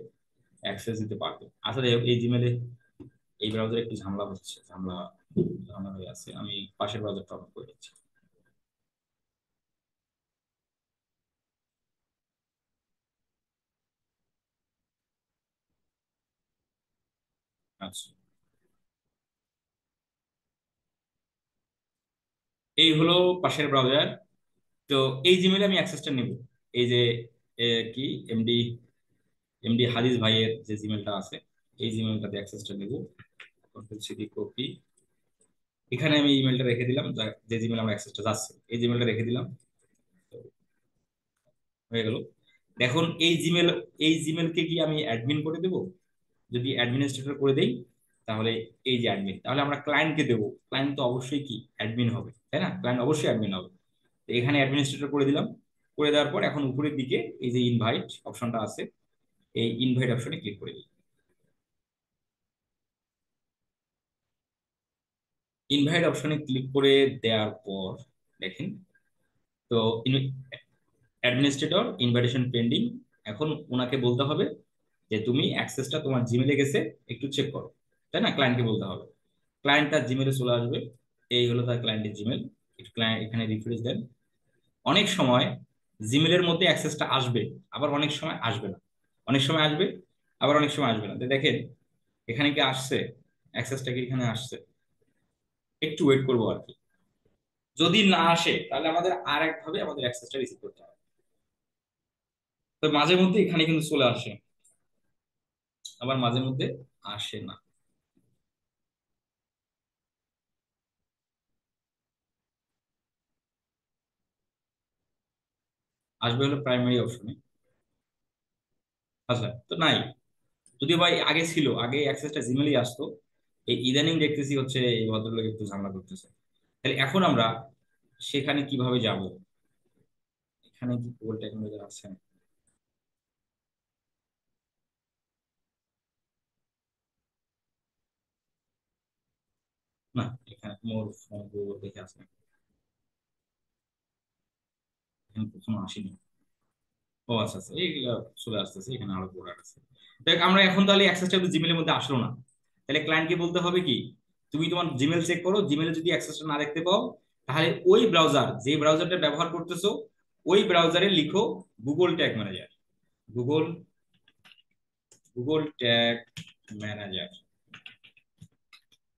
অ্যাক্সেস দিতে পারবেন। আসলে এই জিমেলে এই ব্রাউজারে একটু ঝামেলা হচ্ছে, ঝামেলা ঝামেলা হয়ে আছে, আমি পাশের ব্রাউজারটা অন করে দিচ্ছি। আচ্ছা, এই হলো পাশের ব্রাউজার। তো এই জিমেলে আমি অ্যাক্সেসটা নেব। এই যে কি এমডি এমডি হাদিস ভাইয়ের যে জিমেলটা আছে, এই জিমেলটাতে অ্যাক্সেসটা নেব। কন্ট্রোল সিডি কপি, এখানে আমি ইমেলটা রেখে দিলাম, যে জিমেল আমার অ্যাক্সেসটা যাচ্ছে এই জিমেলটা রেখে দিলাম। তো হয়ে গেল। এখন এই জিমেলকে কি আমি অ্যাডমিন করে দেব? যদি অ্যাডমিনিস্ট্রেটর করে দেই, তাহলে এই যে অ্যাডমিন, তাহলে আমরা ক্লায়েন্টকে দেবো। ক্লায়েন্ট তো অবশ্যই কি অ্যাডমিন হবে, তাই না? ক্লায়েন্ট অবশ্যই অ্যাডমিন হবে। তো এখানে অ্যাডমিনিস্ট্রেটর করে দিলাম। করে দেওয়ার পর এখন উপরের দিকে এই যে ইনভাইট অপশনটা আছে, এই ইনভাইট অপশনে ক্লিক করে দিই। ইনভাইট অপশনে ক্লিক করে দেওয়ার পর দেখেন, তো অ্যাডমিনিস্ট্রেটর ইনভাইটেশন পেন্ডিং। এখন ওনাকে বলতে হবে যে তুমি অ্যাক্সেসটা তোমার জিমেলে গেছে, একটু চেক করো, তাই না? ক্লায়েন্টকে বলতে হবে। ক্লায়েন্ট তার জিমেলে চলে আসবে। এই হলো তার ক্লায়েন্টের জিমেল। একটু ক্লায়েন্ট এখানে রিফ্রেশ দেন। অনেক সময় জিমেলের মধ্যে অ্যাক্সেসটা আসবে, আবার অনেক সময় আসবে না। অনেক সময় আসবে, আবার অনেক সময় আসবে না। তো দেখেন এখানে কি আসছে, অ্যাক্সেসটা কি এখানে আসছে? একটু ওয়েট করবো আর কি। যদি না আসে তাহলে আমাদের আর একভাবে আমাদের অ্যাক্সেসটা রিসিভ করতে হবে। তো মাঝে মধ্যে এখানে কিন্তু চলে আসে, আবার মাঝে মধ্যে আসে না। আসবে হলো প্রাইমারি অপশনে। আচ্ছা, তো নাই। যদিও ভাই আগে ছিল, আগে অ্যাক্সেসটা জিমেলই আসতো। এই ইদানিং দেখতেছি হচ্ছে এই ভদ্রলোক একটু ঝামেলা করতেছে। তাহলে এখন আমরা সেখানে কিভাবে যাব? এখানে কি গুগল টেকনোলজি আছে? না, এখানে মোর ফোন গুগল দেখে আছে, এখানে কখনো আসেনি। ও আচ্ছা আচ্ছা, এইগুলো চলে আসতেছে, এখানে আরো প্রোডাক্ট আছে। দেখ আমরা এখন তাহলে অ্যাক্সেসটা তো জিমেলের মধ্যে আসলো না, তাহলে ক্লায়েন্টকে বলতে হবে কি, তুমি তোমার জিমেল চেক করো, জিমেলে যদি অ্যাক্সেসটা না দেখতে পাও, তাহলে ওই ব্রাউজার যে ব্রাউজারটা ব্যবহার করতেছো ওই ব্রাউজারে লিখো Google tag Manager. Google Google tag Manager,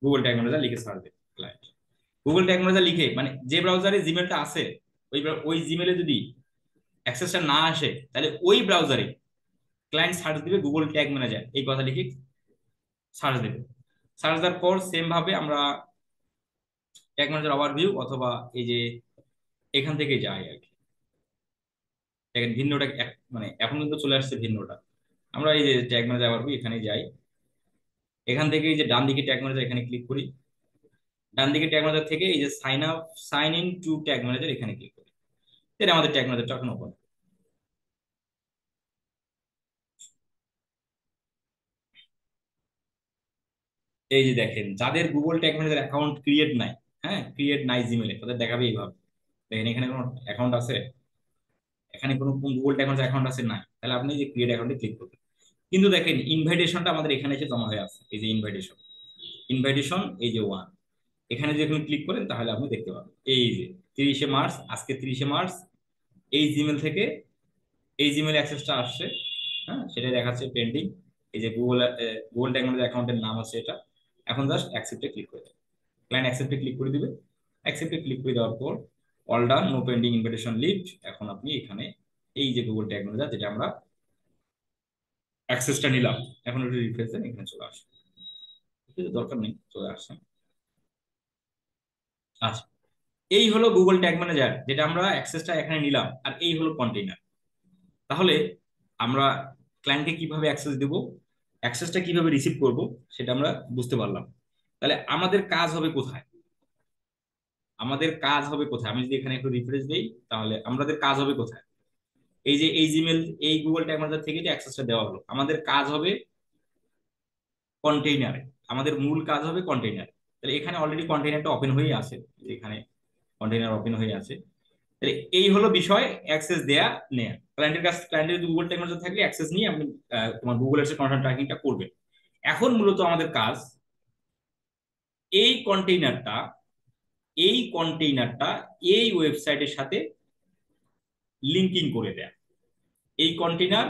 Google tag manager লিখে সার্চ দেবে ক্লায়েন্ট। গুগল ট্যাগ ম্যানেজার লিখে মানে যে ব্রাউজারে জিমেলটা আছে, ওই জিমেলে যদি অ্যাক্সেসটা না আসে, তাহলে ওই ব্রাউজারে ক্লায়েন্ট সার্চ দিবে গুগল ট্যাগ ম্যানেজার, এই কথা লিখে সার্চ দেবে। সার্চ দেওয়ার পর সেম ভাবে আমরা ট্যাগ ম্যানেজার ওভারভিউ অথবা এই যে এখান থেকে যাই আর কি। দেখেন ভিন্নটা মানে এখন কিন্তু চলে আসছে ভিন্নটা। আমরা এই যে ট্যাগ ম্যানেজার ওভারভিউ এখানে যাই। এখান থেকে এই যে ডান দিকে ট্যাগ ম্যানেজার এখানে ক্লিক করি। ডান দিকে ট্যাগ ম্যানেজার থেকে এই যে sign in to tag manager এখানে ক্লিক করি। এটা আমাদের ট্যাগ ম্যানেজারটা এখন ওপেন। এই যে দেখেন যাদের Google tag manager account create নাই, হ্যাঁ ক্রিয়েট নাই জিমেলে, তাদের দেখাবে এইভাবে। দেখেন এখানে কোনো অ্যাকাউন্ট আছে, এখানে কোনো গুগল ট্যাগ ম্যানেজার অ্যাকাউন্ট আছে নাই, তাহলে আপনি যে ক্রিয়েট অ্যাকাউন্টে ক্লিক করবেন। কিন্তু দেখেন ইনভাইটেশনটা আমাদের এখানে এসে জমা হয়ে আছে, এই যে ইনভাইটেশন। ইনভাইটেশন এই যে ওয়ান, এখানে যদি আপনি ক্লিক করেন তাহলে আপনি দেখতে পাবেন এই যে 30শে মার্চ, আজকে 30শে মার্চ এই জিমেল থেকে এই জিমেল অ্যাক্সেসটা আসছে। হ্যাঁ সেটাই দেখাচ্ছে পেন্ডিং। এই যে গুগল টেকনোলজি অ্যাকাউন্টের নাম আছে এটা। এখন জাস্ট অ্যাকসেপ্টে ক্লিক করে দেবে, ক্লায়েন্ট অ্যাকসেপ্টে ক্লিক করে দিবে। অ্যাকসেপ্টে ক্লিক করে দেওয়ার পর all done, no pending invitation left. এখন আপনি এখানে এই যে গুগল টেকনোলজি যেটা আমরা অ্যাক্সেসটা নিলাম, এখন একটু রিফ্রেশ দেন, এখানে চলে আসে। কিছু দরকার নেই, চলে আসছে। আচ্ছা, এই হলো গুগল ট্যাগ ম্যানেজার যেটা আমরা অ্যাক্সেসটা এখানে নিলাম, আর এই হলো কন্টেইনার। তাহলে আমরা ক্লায়েন্টকে কিভাবে অ্যাক্সেস দেব, অ্যাক্সেসটা কিভাবে রিসিভ করব, সেটা আমরা বুঝতে পারলাম। তাহলে আমাদের কাজ হবে কোথায়? আমাদের কাজ হবে কোথায়? আমি যদি এখানে একটু রিফ্রেশ দেই, তাহলে আমাদের কাজ হবে কোথায়? এই যে এই জিমেল, এই গুগল ট্যাগ ম্যানেজার থেকে যে অ্যাক্সেসটা দেওয়া হলো, আমাদের কাজ হবে কন্টেইনারে। আমাদের মূল কাজ হবে কন্টেইনার। তাহলে এখানে অলরেডি কন্টেইনারটা ওপেন হয়ে আছে, এখানে কন্টেইনার ওপেন হয়ে আছে। তাহলে এই হলো বিষয় অ্যাক্সেস দেয়া নেয়া। ক্লায়েন্টের যদি গুগল ট্যাগ ম্যানেজার থাকলে অ্যাক্সেস নিয়ে আপনি তোমার গুগল এর কন্টেন্ট ট্র্যাকিংটা করবে। এখন মূলত আমাদের কাজ এই কন্টেইনারটা এই কন্টেইনারটা এই ওয়েবসাইটের সাথে লিঙ্কিং করে দেয়া। এই কন্টেইনার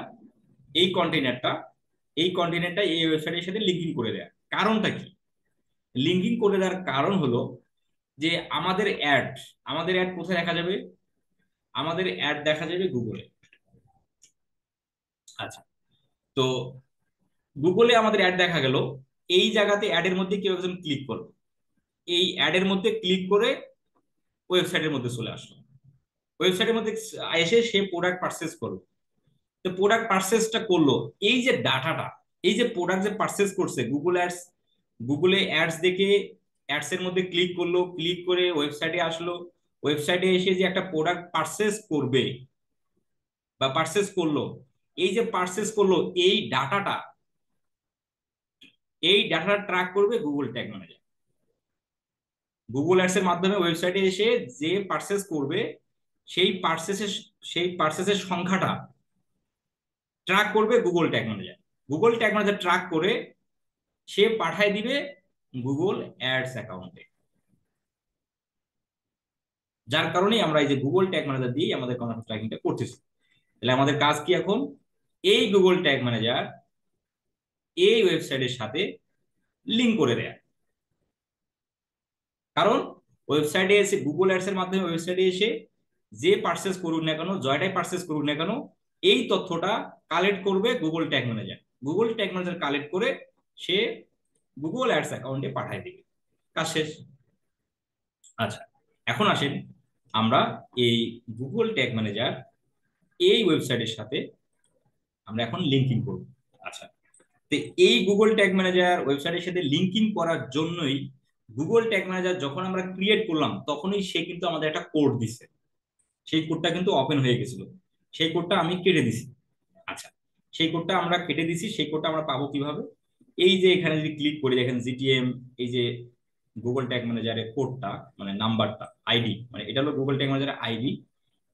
এই কন্টেইনারটা এই ওয়েবসাইটের সাথে লিঙ্কিং করে দেয়া। কারণটা কি? লিঙ্কিং করে দেওয়ার কারণ হলো যে আমাদের অ্যাড কোথায় দেখা যাবে? আমাদের অ্যাড দেখা যাবে গুগলে। আচ্ছা, তো গুগলে আমাদের অ্যাড দেখা গেল, এই জায়গাতে অ্যাডের মধ্যে কেউ একজন ক্লিক করলো, এই অ্যাডের মধ্যে ক্লিক করে ওয়েবসাইটের মধ্যে চলে আসলো। ওয়েবসাইটের মধ্যে এসে সে প্রোডাক্ট পারচেস করলো। তো প্রোডাক্ট পারচেসটা করলো, এই যে ডাটাটা, এই যে প্রোডাক্ট যে পারচেস করছে, গুগলে অ্যাডস দেখে অ্যাডস এর মধ্যে ক্লিক করলো, ক্লিক করে ওয়েবসাইটে আসলো, ওয়েবসাইটে এসে যে একটা প্রোডাক্ট পারচেস করবে বা পারচেস করলো, এই যে পারচেস করলো এই ডাটাটা ট্র্যাক করবে Google tag Manager. Google ads এর মাধ্যমে ওয়েবসাইটে এসে যে পারচেস করবে, সেই পারচেসের সেই পারচেসের সংখ্যাটা ট্র্যাক করবে Google tag Manager. Google tag manager track করে সে পাঠায় দিবে গুগল অ্যাডস অ্যাকাউন্টে। যার কারণেই আমরা এই যে গুগল ট্যাগ ম্যানেজার দিয়ে আমাদের কন্টেন্ট ট্র্যাকিংটা করতেছি। তাহলে আমাদের কাজ কি এখন? এই গুগল ট্যাগ ম্যানেজার এই ওয়েবসাইটের সাথে লিঙ্ক করে দেয়া। কারণ ওয়েবসাইটে এসে গুগল অ্যাডস এর মাধ্যমে ওয়েবসাইটে এসে যে পারচেস করুক না কেন, জয়টাই পারচেস করুক না কেন, এই তথ্যটা কালেক্ট করবে Google tag Manager. Google tag manager collect করে সে গুগল অ্যাডস অ্যাকাউন্টে পাঠিয়ে দিবে। কাজ শেষ। আচ্ছা, এখন আসেন আমরা এই গুগল ট্যাগ ম্যানেজার এই ওয়েবসাইটের সাথে আমরা এখন লিঙ্কিং করব। আচ্ছা, তো এই গুগল ট্যাগ ম্যানেজার ওয়েবসাইটের সাথে লিঙ্কিং করার জন্যই গুগল ট্যাগ ম্যানেজার যখন আমরা ক্রিয়েট করলাম তখনই সে কিন্তু আমাদের একটা কোড দিছে। সেই কোডটা কিন্তু ওপেন হয়ে গেছিল, সেই কোডটা আমি কেটে দিছি। আচ্ছা, সেই কোডটা আমরা কেটে দিছি, সেই কোডটা আমরা পাবো কিভাবে? এই যে এখানে যদি ক্লিক করি, দেখেন জিটিএম, এই যে গুগল ট্যাগ ম্যানেজারের কোডটা, মানে নাম্বারটা, আইডি, মানে এটা হলো গুগল ট্যাগ ম্যানেজারের আইডি।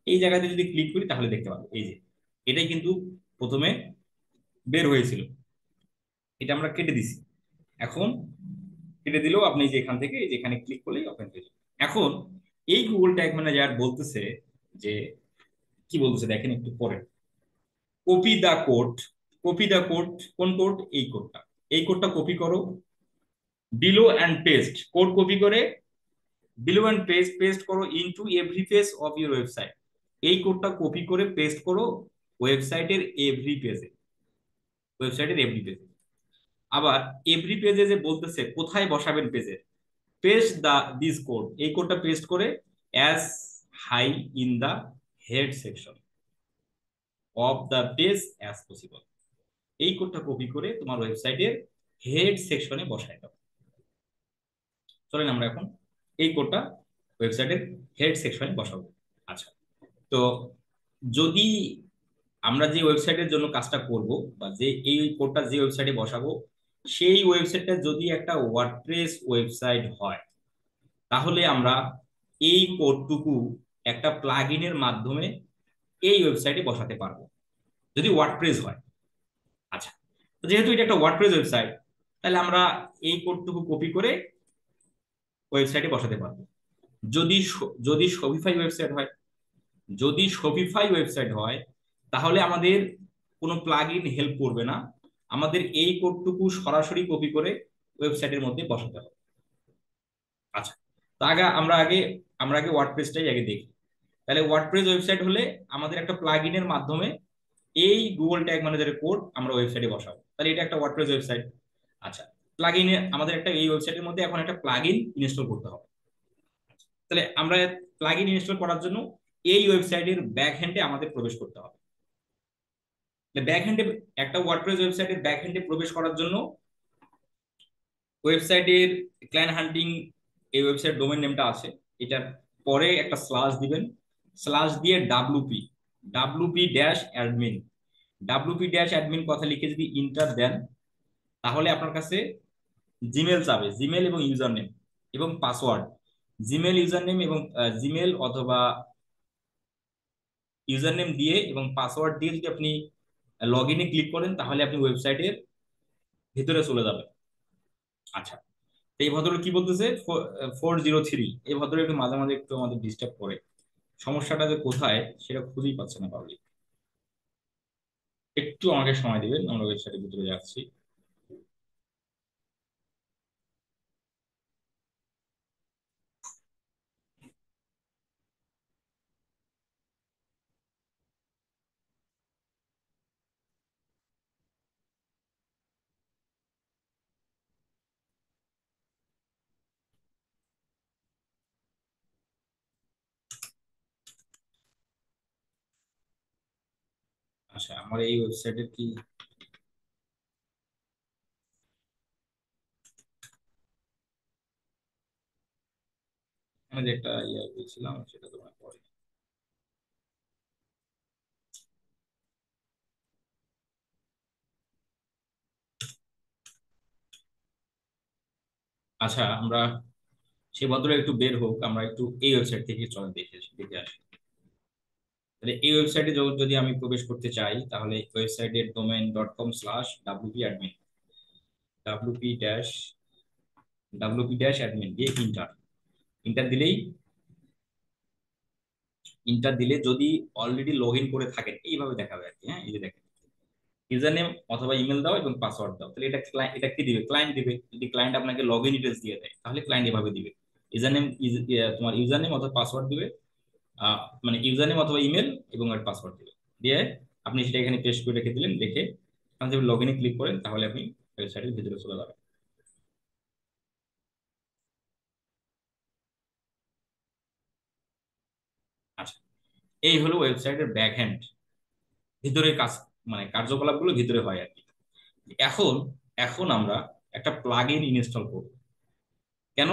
এই জায়গাতে যদি ক্লিক করি তাহলে দেখতে পাবো এই যে এটাই কিন্তু প্রথমে বের হয়েছিল, এটা আমরা কেটে দিছি। এখন কেটে দিলেও আপনি যে এখান থেকে এই যে এখানে ক্লিক করলেই ওপেন হয়ে যাবে। এখন এই গুগল ট্যাগ ম্যানেজার বলতেছে যে, কি বলতেছে দেখেন একটু পরে, copy the code. Copy the code, কোন কোড? এই কোডটা কপি করো, below and paste. Code copy করে বিলো অ্যান্ড পেস্ট করো into every page of your website. এই কোডটা কপি করে পেস্ট করো ওয়েবসাইটের এভরি পেজে, ওয়েবসাইটের এভরি পেজে। আবার এভরি পেজে যে বলতেছে কোথায় বসাবেন পেজের, পেস্ট দিস কোড, এই কোডটা পেস্ট করে as high in the head section of the page as possible. এই কোডটা কপি করে তোমার ওয়েবসাইটের হেড সেকশনে বসায় দাও। চলেন আমরা এখন এই কোডটা ওয়েবসাইটের হেড সেকশনে বসাবো। আচ্ছা, তো যদি আমরা যে ওয়েবসাইটের জন্য কাজটা করব বা যে এই কোডটা যে ওয়েবসাইটে বসাবো, সেই ওয়েবসাইটটা যদি একটা ওয়ার্ডপ্রেস ওয়েবসাইট হয়, তাহলে আমরা এই কোডটুকু একটা প্লাগইনের মাধ্যমে এই ওয়েবসাইটে বসাতে পারবো, যদি ওয়ার্ডপ্রেস হয়। আচ্ছা, তো যেহেতু এটা একটা ওয়ার্ডপ্রেস ওয়েবসাইট, তাহলে আমরা এই কোডটুকু কপি করে ওয়েবসাইটে বসাতে পারবো। যদি শপিফাই ওয়েবসাইট হয়, যদি শপিফাই ওয়েবসাইট হয়, তাহলে আমাদের কোনো প্লাগইন হেল্প করবে না, আমাদের এই কোডটুকু সরাসরি কপি করে ওয়েবসাইটের মধ্যে বসাতে হবে। আচ্ছা, তো আমরা আগে ওয়ার্ডপ্রেসটাই আগে দেখি। তাহলে ওয়ার্ডপ্রেস ওয়েবসাইট হলে আমাদের একটা প্লাগইনের মাধ্যমে এই গুগল ট্যাগ ম্যানেজারের কোড আমরা ওয়েবসাইটে বসাবো। তাহলে এটা একটা ওয়ার্ডপ্রেস ওয়েবসাইট। আচ্ছা, প্লাগইনে আমাদের একটা এই ওয়েবসাইটের মধ্যে এখন একটা প্লাগইন ইনস্টল করতে হবে। তাহলে আমরা প্লাগইন ইনস্টল করার জন্য এই ওয়েবসাইটের ব্যাক হ্যান্ডে আমাদের প্রবেশ করতে হবে। ব্যাক হ্যান্ডে একটা ওয়ার্ডপ্রেস ওয়েবসাইটের ব্যাক হ্যান্ডে প্রবেশ করার জন্য ওয়েবসাইটের ক্লায়েন্ট হান্টিং এই ওয়েবসাইট ডোমেন নেমটা আছে, এটার পরে একটা স্ল্যাশ দিবেন, স্ল্যাশ দিয়ে wp-admin কথা লিখে যদি ইন্টার দেন, তাহলে আপনার কাছে জিমেল চাবে, জিমেল এবং ইউজার নেম এবং পাসওয়ার্ড। জিমেল ইউজার নেম এবং জিমেল অথবা ইউজার নেম দিয়ে এবং পাসওয়ার্ড দিয়ে যদি আপনি লগ ইনে ক্লিক করেন তাহলে আপনি ওয়েবসাইটের ভিতরে চলে যাবেন। আচ্ছা, তো এই ভদ্রলোক কি বলতেছে 403, এই ভদ্রলোক একটু মাঝে মাঝে একটু আমাদের ডিস্টার্ব করে। সমস্যাটা যে কোথায় সেটা খুঁজেই পাচ্ছে না পাবলিক। একটু আমাকে সময় দিবেন, আমরা ওয়েবসাইটের ভিতরে যাচ্ছি। আচ্ছা, আমার এই ওয়েবসাইটের কি আমি যে একটা ইয়ে বলছিলাম সেটা তোমার পরে। আচ্ছা, আমরা সেই ভদ্রলোক একটু বের হোক, আমরা একটু এই ওয়েবসাইট থেকে চলে দেখে দেখে আসি। তাহলে এই ওয়েবসাইটে যদি আমি প্রবেশ করতে চাই তাহলে ওয়েবসাইটের domain.com/wp admin, wp-admin দিয়ে ইন্টার ইন্টার দিলেই, ইন্টার দিলে যদি অলরেডি লগ ইন করে থাকেন এইভাবে দেখাবে আর কি। হ্যাঁ, এই যে দেখেন, ইউজার নেম অথবা ইমেল দাও এবং পাসওয়ার্ড দাও, তাহলে এটা এটা কি দিবে? ক্লায়েন্ট দিবে। যদি ক্লায়েন্ট আপনাকে লগ ইন ডিটেলস দিয়ে দেয় তাহলে ক্লায়েন্ট এভাবে দিবে। ইউজার নেম, তোমার ইউজার নেম অথবা পাসওয়ার্ড দিবে, মানে ইউজার নেম অথবা ইমেল এবং এর পাসওয়ার্ড দিবে, দিয়ে আপনি সেটা এখানে পেস্ট করে রেখে দিলেন। রেখে আপনি যদি লগ ইনে ক্লিক করেন তাহলে আপনি ওয়েবসাইটের ভিতরে চলে যাবেন। আচ্ছা, এই হলো ওয়েবসাইটের ব্যাক হ্যান্ড, ভিতরে কাজ, মানে কার্যকলাপগুলো ভিতরে হয় আর কি। এখন এখন আমরা একটা প্লাগ ইন ইনস্টল করব। কেন?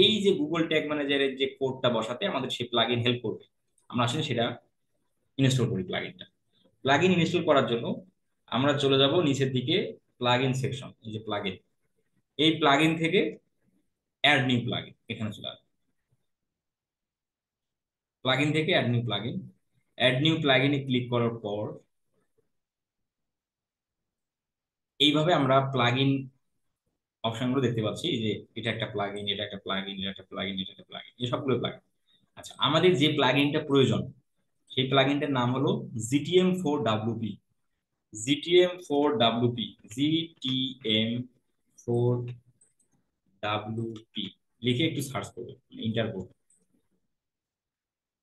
এই যে গুগল ট্যাগ ম্যানেজারের যে কোডটা বসাতে আমাদের সেই প্লাগ ইন হেল্প করবে। আমরা আসলে সেটা ইনস্টল করি প্লাগইনটা। প্লাগ ইন ইনস্টল করার জন্য আমরা চলে যাব নিচের দিকে, প্লাগ ইন সেকশন, এই যে প্লাগ ইন, এই প্লাগ ইন থেকে অ্যাড নিউ প্লাগ ইন এখানে চলে আসবে। প্লাগ ইন থেকে add new plugin, add new প্লাগ ইনে ক্লিক করার পর এইভাবে আমরা প্লাগ ইন অপশনগুলো দেখতে পাচ্ছি যে এটা একটা প্লাগ ইন, এটা একটা প্লাগ ইন, এটা একটা প্লাগ ইন, এটা একটা প্লাগ ইন, এই সবগুলো প্লাগ। আচ্ছা, আমাদের যে প্লাগ ইনটা প্রয়োজন সেই প্লাগ ইনটার নাম হলো GTM4WP। GTM4WP, GTM4WP লিখে একটু সার্চ করবে, ইন্টার করবে।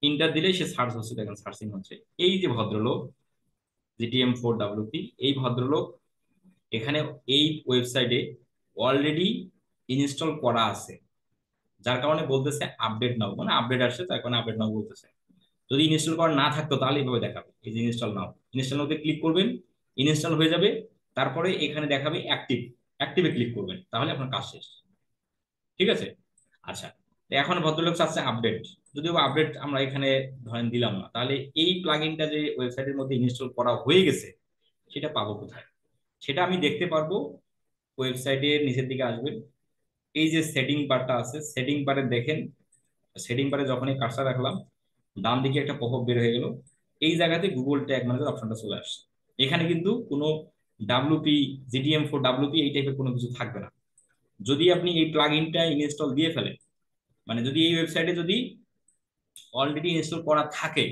ইন্টার দিলে সে সার্চ হচ্ছে, দেখেন সার্চিং হচ্ছে। এই যে ভদ্রলোক GTM4WP, এই ভদ্রলোক এখানে এই ওয়েবসাইটে অলরেডি ইনস্টল করা আছে, যার কারণে বলতেছে আপডেট নাও, মানে আপডেট আসছে তার কারণে আপডেট নাও বলতেছে। যদি ইনস্টল করা না থাকতো তাহলে এইভাবে দেখাবে, এই যে ইনস্টল নাও, ইনস্টল নাওতে ক্লিক করবেন, ইনস্টল হয়ে যাবে। তারপরে এখানে দেখাবে অ্যাক্টিভ, অ্যাক্টিভে ক্লিক করবেন তাহলে আপনার কাজ শেষ। ঠিক আছে? আচ্ছা, তো এখন ভদ্রলোক চাচ্ছে আপডেট, যদিও আপডেট আমরা এখানে ধরেন দিলাম না, তাহলে এই প্লাগইনটা যে ওয়েবসাইটের মধ্যে ইনস্টল করা হয়ে গেছে সেটা পাবো কোথায়? সেটা আমি দেখতে পারবো, ওয়েবসাইটের নিচের দিকে আসবেন, এই যে সেটিং বারটা আছে, সেটিং বারে দেখেন, সেটিং বারে যখনই কার্সর রাখলাম ডান দিকে একটা পপআপ বের হয়ে গেল, এই জায়গাতে গুগল ট্যাগ ম্যানেজার অপশনটা চলে আসছে। এখানে কিন্তু কোনো ডাব্লুপি, GTM4WP এই টাইপের কোনো কিছু থাকবে না। যদি আপনি এই প্লাগইনটা ইনস্টল দিয়ে ফেলেন, মানে যদি এই ওয়েবসাইটে যদি অলরেডি ইনস্টল করা থাকে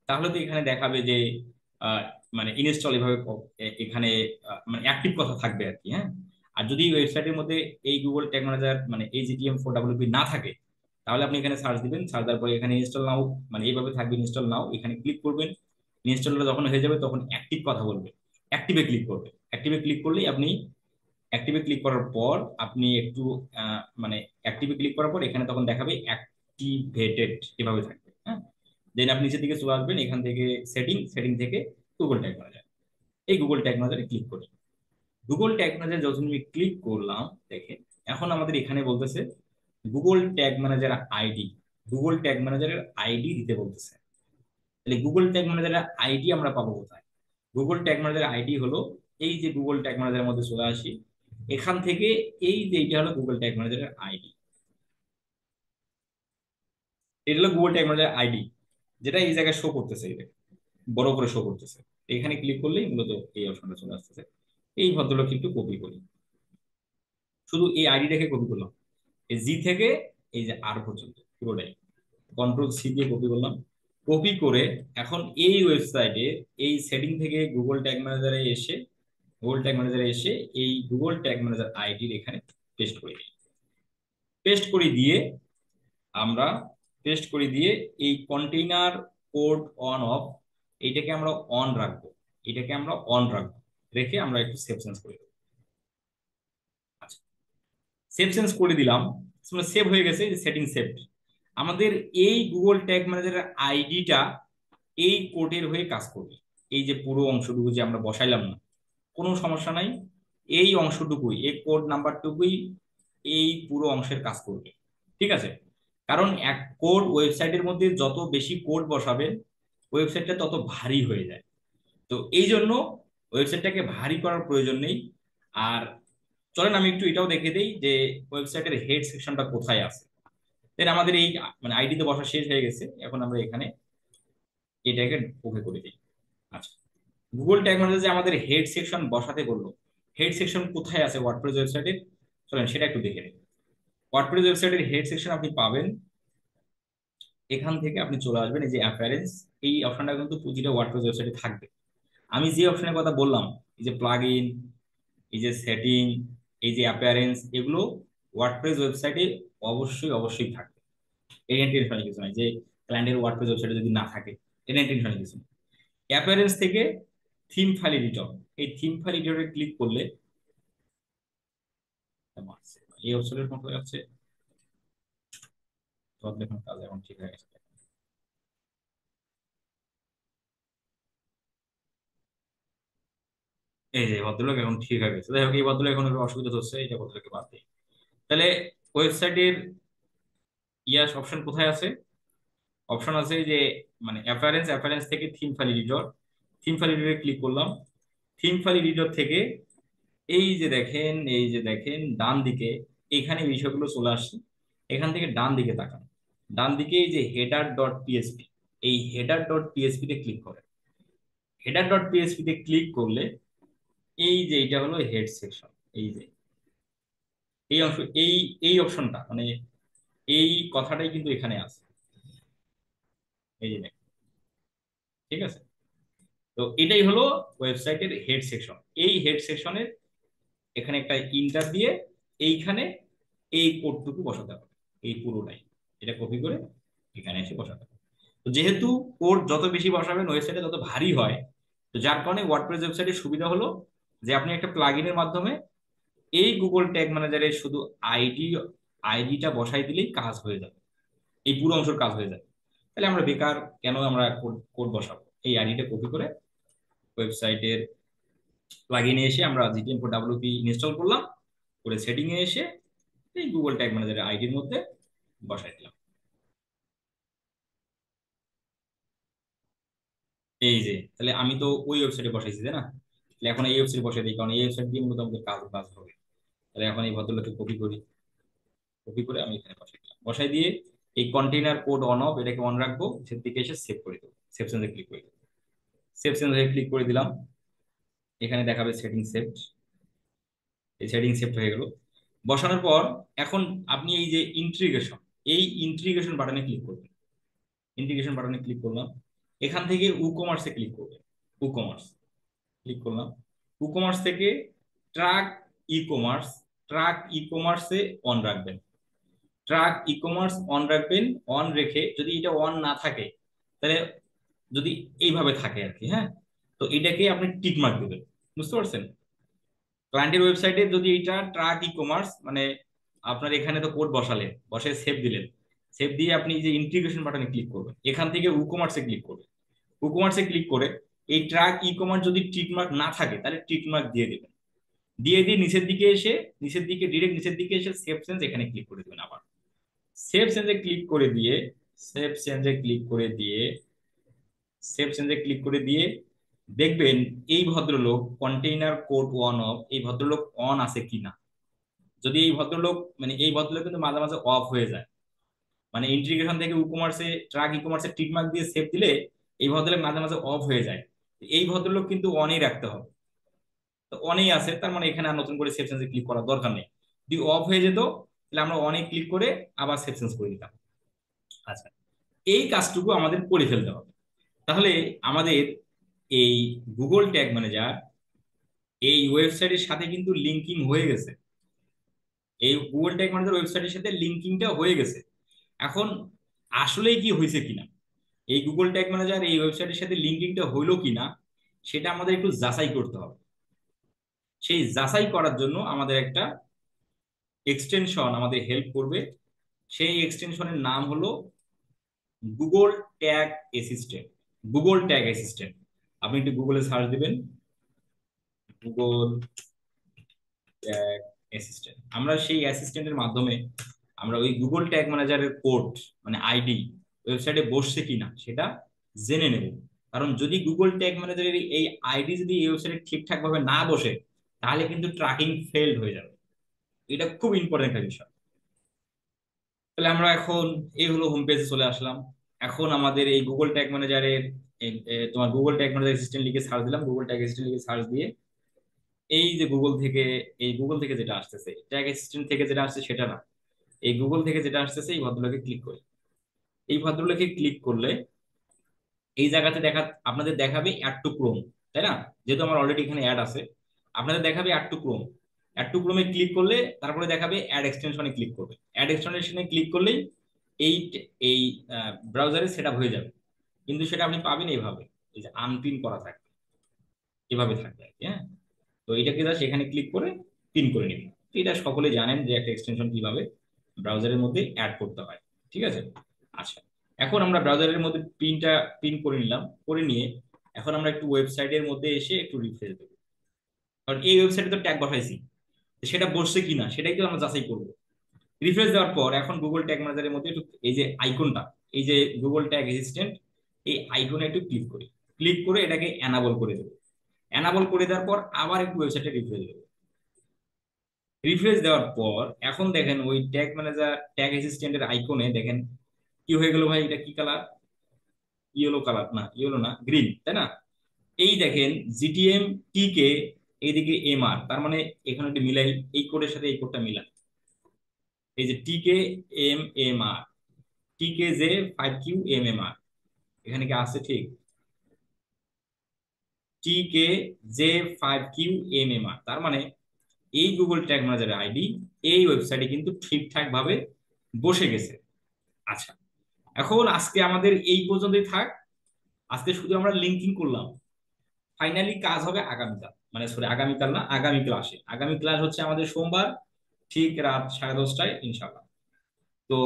তাহলে তো এখানে দেখাবে যে আহ, মানে ইনস্টল এভাবে এখানে মানে অ্যাক্টিভ কথা থাকবে আর কি। হ্যাঁ, আর যদি ওয়েবসাইটের মধ্যে এই গুগল ট্যাগ ম্যানেজার মানে এই GTM4WP না থাকে তাহলে আপনি এখানে সার্চ দিবেন, সার্চ দেওয়ার পরে এখানে ইনস্টল নাও, মানে এইভাবে থাকবে ইনস্টল নাও, এখানে ক্লিক করবেন। ইনস্টলটা যখন হয়ে যাবে তখন অ্যাক্টিভ কথা বলবে, অ্যাক্টিভে ক্লিক করবে। অ্যাক্টিভে ক্লিক করলেই আপনি, অ্যাক্টিভে ক্লিক করার পর আপনি একটু মানে অ্যাক্টিভে ক্লিক করার পর এখানে তখন দেখাবে অ্যাক্টিভেটেড, এভাবে থাকবে। হ্যাঁ, দেন আপনি নিচের দিকে চলে আসবেন, এখান থেকে সেটিং, সেটিং থেকে গুগল ট্যাগ ম্যানেজার, এই গুগল ট্যাগ ম্যানেজারে ক্লিক করি। গুগল ট্যাগ ম্যানেজার যখন আমি ক্লিক করলাম দেখেন, এখন আমাদের এখানে বলতেছে Google tag manager ID, Google tag ম্যানেজারের আইডি দিতে বলতেছে। তাহলে গুগল ট্যাগ ম্যানেজারের আইডি আমরা পাবো কোথায়? গুগল ট্যাগ ম্যানেজারের আইডি হলো, এই যে গুগল ট্যাগ ম্যানেজারের মধ্যে চলে আসি, এখান থেকে এই যে এইটা হলো গুগল ট্যাগ ম্যানেজারের আইডি, এটা হলো গুগল ট্যাগ ম্যানেজারের আইডি, যেটা এই জায়গায় শো করতেছে। বড় করে শো করতেছে। এখানে ক্লিক করলেই মূলত এই অপশনটা চলে আসতেছে। এই ভদ্রলোককে একটু কপি করি, শুধু এই আইডিটাকে কপি করলাম, এই জি থেকে এই যে আর পর্যন্ত পুরোটাই কন্ট্রোল সি দিয়ে কপি করলাম। কপি করে এখন এই ওয়েবসাইটে এই সেটিং থেকে গুগল ট্যাগ ম্যানেজারে এসে এই গুগল ট্যাগ ম্যানেজার আইডির এখানে পেস্ট করে দিই। পেস্ট করে দিয়ে আমরা পেস্ট করে দিয়ে এই কন্টেইনার কোড অন অফ এইটাকে আমরা অন রাখবো, এটাকে আমরা অন রাখবো, রেখে আমরা একটু সেভ চেঞ্জ করে দেবো। আচ্ছা, সেভ চেঞ্জ করে দিলাম, সেভ হয়ে গেছে, সেটিং সেভড। আমাদের এই গুগল ট্যাগ ম্যানেজারের আইডিটা এই কোডের হয়ে কাজ করবে। এই যে পুরো অংশটুকু যে আমরা বসাইলাম না, কোনো সমস্যা নাই, এই অংশটুকুই, এই কোড নাম্বারটুকুই এই পুরো অংশের কাজ করবে। ঠিক আছে, কারণ এক কোড ওয়েবসাইটের মধ্যে যত বেশি কোড বসাবেন ওয়েবসাইটটা তত ভারী হয়ে যায়। তো এই জন্য ওয়েবসাইটটাকে ভারী করার প্রয়োজন নেই। আর চলেন আমি একটু এটাও দেখে দিই যে ওয়েবসাইটের হেড সেকশনটা কোথায় আছে। দেন আমাদের এই মানে আইডিতে বসা শেষ হয়ে গেছে, এখন আমরা এখানে এটাকে ওকে করে দিই। আচ্ছা, গুগল ট্যাগ ম্যানেজার যে আমাদের হেড সেকশন বসাতে বললো, হেড সেকশন কোথায় আছে ওয়ার্ডপ্রেস ওয়েবসাইটের, চলেন সেটা একটু দেখে নিই। ওয়ার্ডপ্রেস ওয়েবসাইটের হেড সেকশন আপনি পাবেন, এখান থেকে আপনি চলে আসবেন এই যে অ্যাপিয়ারেন্স, এই অপশনটা কিন্তু প্রতিটা ওয়ার্ডপ্রেস ওয়েবসাইটে থাকবে। আমি যে অপশনের কথা বললাম, এই যে প্লাগ ইন, এই যে সেটিং, এই যে অ্যাপিয়ারেন্স, এগুলো ওয়ার্ডপ্রেস ওয়েবসাইটে অবশ্যই অবশ্যই থাকবে। এই নিয়ে টেনশনের কিছু নাই যে ক্লায়েন্টের ওয়ার্ডপ্রেস ওয়েবসাইটে যদি না থাকে, এই নিয়ে টেনশনের কিছু নেই। অ্যাপিয়ারেন্স থেকে থিম ফাইল এডিটর, এই থিম ফাইল এডিটরে ক্লিক করলে এই অপশনের মতো আছে। তো দেখুন কাজ এখন ঠিক হয়ে গেছে। এই যে ভদ্রলোক এখন ঠিক হয়ে গেছে। যাই হোক, এই ভদ্রলোক এখন একটু অসুবিধা হচ্ছে, এটা ভদ্রলোককে বাদ দিই। তাহলে ওয়েবসাইটের ইয়াস অপশন কোথায় আছে? অপশন আছে যে মানে অ্যাপারেন্স, অ্যাপারেন্স থেকে theme file editor, theme file এডিটরে ক্লিক করলাম। থিম ফাইল এডিটর থেকে এই যে দেখেন ডান দিকে এখানে বিষয়গুলো চলে আসছে। এখান থেকে ডান দিকে তাকান, ডান দিকে এই যে হেডার ডট পিএসপি, এই হেডার ডট পিএসপি তে ক্লিক করেন। হেডার ডট পিএসপি তে ক্লিক করলে এই যে এটা হলো হেড সেকশন। এই যে এই অংশ, এই এই অপশনটা মানে এই কথাটাই কিন্তু এখানে আছে। এই যে দেখেন, ঠিক আছে। তো এটাই হলো ওয়েবসাইটের হেড সেকশন। এই হেড সেকশনের এখানে একটা ইন্টার দিয়ে এইখানে এই কোডটুকু বসাতে হবে, এই পুরোটাই এটা কপি করে এখানে এসে বসাতে হবে। তো যেহেতু কোড যত বেশি বসাবেন ওয়েবসাইটে তত ভারী হয়, তো যার কারণে ওয়ার্ডপ্রেস ওয়েবসাইটের সুবিধা হলো যে আপনি একটা প্লাগইনের মাধ্যমে এই গুগল ট্যাগ ম্যানেজারের শুধু আইডি আইডিটা বসাই দিলেই কাজ হয়ে যাবে, এই পুরো অংশের কাজ হয়ে যাবে। তাহলে আমরা বেকার কেন আমরা কোড কোড বসাবো, এই আইডিটা কপি করে ওয়েবসাইটের প্লাগইনে এসে আমরা GTM4 WP ইনস্টল করলাম, করে সেটিং এ এসে এই গুগল ট্যাগ ম্যানেজারের আইডির মধ্যে বসাই দিলাম। এই যে তাহলে আমি তো ওই ওয়েবসাইটে বসাইছি তাই না, তাহলে এখন এই ওয়েবসাইটে বসাই দিই, কারণ এই ওয়েবসাইট দিয়ে মূলত আমাদের কাজ কাজ হবে। তাহলে এখন এই ভদ্রলোককে কপি করি, কপি করে আমি এখানে বসাই দিলাম। বসাই দিয়ে এই কন্টেইনার কোড অন অফ এটাকে অন রাখবো, সেদিকে এসে সেভ করে দেবো, সেভ চেঞ্জে ক্লিক করে দেবো। সেভ চেঞ্জে ক্লিক করে দিলাম, এখানে দেখাবে সেটিং সেভড, এই সেটিং সেভ হয়ে গেল। বসানোর পর এখন আপনি এই যে ইন্টিগ্রেশন, এই ইন্টিগ্রেশন বাটনে ক্লিক করবেন। ইন্টিগ্রেশন বাটনে ক্লিক করলাম, এখান থেকে উকমার্সে ক্লিক করবেন। উকমার্স ক্লিক করলাম, উকমার্স থেকে ট্রাক ই কমার্স, ট্রাক ই কমার্সে অন রাখবেন। ট্রাক ই কমার্স অন রাখবেন, অন রেখে যদি এটা অন না থাকে তাহলে যদি এইভাবে থাকে আর কি, হ্যাঁ, তো এটাকে আপনি টিক মার্ক দেবেন। বুঝতে পারছেন? ক্লায়েন্টের ওয়েবসাইটে যদি এটা ট্রাক ই কমার্স মানে আপনার এখানে তো কোড বসালেন, বসে সেভ দিলেন, সেভ দিয়ে আপনি যে ইন্টিগ্রেশন বাটনে ক্লিক করবেন, এখান থেকে উকমার্সে ক্লিক করবেন। উকমার্সে ক্লিক করে এই ট্রাক ই কমার্স যদি টিক মার্ক না থাকে তাহলে টিক মার্ক দিয়ে দিবেন। দিয়ে দিয়ে নিচের দিকে এসে, নিচের দিকে ডিরেক্ট নিচের দিকে এসে সেভ চেঞ্জ এখানে ক্লিক করে দিবেন আবার। সেভ চেঞ্জে ক্লিক করে দিয়ে সেভ চেঞ্জে ক্লিক করে দিয়ে সেভ চেঞ্জে ক্লিক করে দিয়ে দেখবেন এই ভদ্রলোক কন্টেইনার কোড ওয়ান অফ, এই ভদ্রলোক অন আছে কিনা। যদি এই ভদ্রলোক মানে এই ভদ্রলোক কিন্তু মাঝে মাঝে অফ হয়ে যায়, মানে ইন্টিগ্রেশন থেকে উকমার্সে ট্রাক ই কমার্সে টিক মার্ক দিয়ে সেভ দিলে এই ভদ্রলোক মাঝে মাঝে অফ হয়ে যায়, এই ভদ্রলোক কিন্তু অনেই রাখতে হবে। তো অনেই আছে, তার মানে এখানে আর নতুন করে সেভ চেঞ্জে ক্লিক করার দরকার নেই। যদি অফ হয়ে যেত তাহলে আমরা অনেক ক্লিক করে আবার সেভ চেঞ্জ করে দিতাম। আচ্ছা, এই কাজটুকু আমাদের করে ফেলতে হবে। তাহলে আমাদের এই গুগল ট্যাগ ম্যানেজার এই ওয়েবসাইটের সাথে কিন্তু লিঙ্কিং হয়ে গেছে, এই গুগল ট্যাগ ম্যানেজার ওয়েবসাইটের সাথে লিঙ্কিংটা হয়ে গেছে। এখন আসলেই কি হয়েছে কিনা, এই গুগল ট্যাগ ম্যানেজার এই ওয়েবসাইটের সাথে লিঙ্কিংটা হইলো কিনা সেটা আমাদের একটু যাচাই করতে হবে। সেই যাচাই করার জন্য আমাদের একটা এক্সটেনশন আমাদের হেল্প করবে। সেই এক্সটেনশনের নাম হলো Google tag assistant. Google tag assistant, আপনি একটু গুগলে সার্চ দিবেন গুগল ট্যাগ অ্যাসিস্ট্যান্ট। আমরা সেই অ্যাসিস্ট্যান্টের মাধ্যমে আমরা ওই গুগল ট্যাগ ম্যানেজারের কোড মানে আইডি ওয়েবসাইটে বসছে কিনা সেটা জেনে নেব। কারণ যদি গুগল ট্যাগ ম্যানেজারের এই আইডি যদি এই ওয়েবসাইটে ঠিকঠাক ভাবে না বসে তাহলে কিন্তু ট্র্যাকিং ফেলড হয়ে যাবে। এটা খুব ইম্পর্টেন্ট একটা বিষয়। তাহলে আমরা এখন এই হলো হোম পেজে চলে আসলাম। এখন আমাদের এই গুগল ট্যাগ ম্যানেজারের তোমার গুগল ট্যাগ ম্যানেজার অ্যাসিস্ট্যান্ট লিখে সার্চ দিলাম, গুগল ট্যাগ অ্যাসিস্ট্যান্ট লিখে সার্চ দিয়ে এই যে গুগল থেকে, এই গুগল থেকে যেটা আসতেছে ট্যাগ অ্যাসিস্ট্যান্ট থেকে যেটা আসছে সেটা না, এই গুগল থেকে যেটা আসতেছে এই ভদ্রলোকে ক্লিক করি। এই ভদ্রলোকে ক্লিক করলে এই জায়গাতে আপনাদের দেখাবে অ্যাড টু ক্রোম, তাই না? যেহেতু আমার অলরেডি এখানে অ্যাড আছে, আপনাদের দেখাবে add to Chrome. Add to ক্রোমে ক্লিক করলে তারপরে দেখাবে অ্যাড এক্সটেনশনে ক্লিক করবে। অ্যাড এক্সটেনশনে ক্লিক করলেই এই এই ব্রাউজারে সেট আপ হয়ে যাবে। কিন্তু সেটা আপনি পাবেন এইভাবে, এই যে আনপিন করা থাকবে, এভাবে থাকবে আর কি, হ্যাঁ। তো এটাকে জাস্ট এখানে ক্লিক করে পিন করে নিন। তো এটা সকলে জানেন যে একটা এক্সটেনশন কিভাবে ব্রাউজারের মধ্যে অ্যাড করতে হয়, ঠিক আছে। আচ্ছা, এখন আমরা ব্রাউজারের মধ্যে পিন করে নিলাম, করে নিয়ে এখন আমরা একটু ওয়েবসাইটের মধ্যে এসে একটু রিফ্রেশ দেবো। কারণ এই ওয়েবসাইটে তো ট্যাগ বসাইছি, তো সেটা বসছে কিনা সেটাই তো আমরা যাচাই করবো। রিফ্রেশ দেওয়ার পর এখন গুগল ট্যাগ ম্যানেজারের মধ্যে একটু এই যে আইকনটা, এই যে গুগল ট্যাগ অ্যাসিস্ট্যান্ট, এই আইকনে একটু ক্লিক করি। ক্লিক করে এটাকে এনাবল করে দেবো। এনাবল করে দেওয়ার পর আবার একটু ওয়েবসাইটে রিফ্রেশ দেবো। রিফ্রেশ দেওয়ার পর এখন দেখেন ওই ট্যাগ ম্যানেজার ট্যাগ অ্যাসিস্ট্যান্টের আইকনে দেখেন কি হয়ে গেল ভাই, এটা কি কালার? ইয়েলো কালার, না ইয়েলো না, গ্রিন, তাই না? এই দেখেন জিটিএম টি কে, এইদিকে এম আর, তার মানে এখানে একটু মিলাই, এই কোডের সাথে এই কোডটা মিলাই। এই যে T K M M R, T K J 5Q MM R, এখানে কি আছে ঠিক? T K J 5Q MM R, তার মানে এই গুগল ট্যাগ ম্যানেজারের আইডি এই ওয়েবসাইটে কিন্তু ঠিকঠাক ভাবে বসে গেছে। আচ্ছা, এখন আজকে আমাদের এই পর্যন্তই থাক। আজকে শুধু আমরা লিঙ্কিং করলাম। ফাইনালি কাজ হবে আগামীকাল, মানে সরি আগামীকাল না, আগামী ক্লাসে। আগামী ক্লাস হচ্ছে আমাদের সোমবার, ঠিক রাত 10:30টায় ইনশাল্লাহ। তো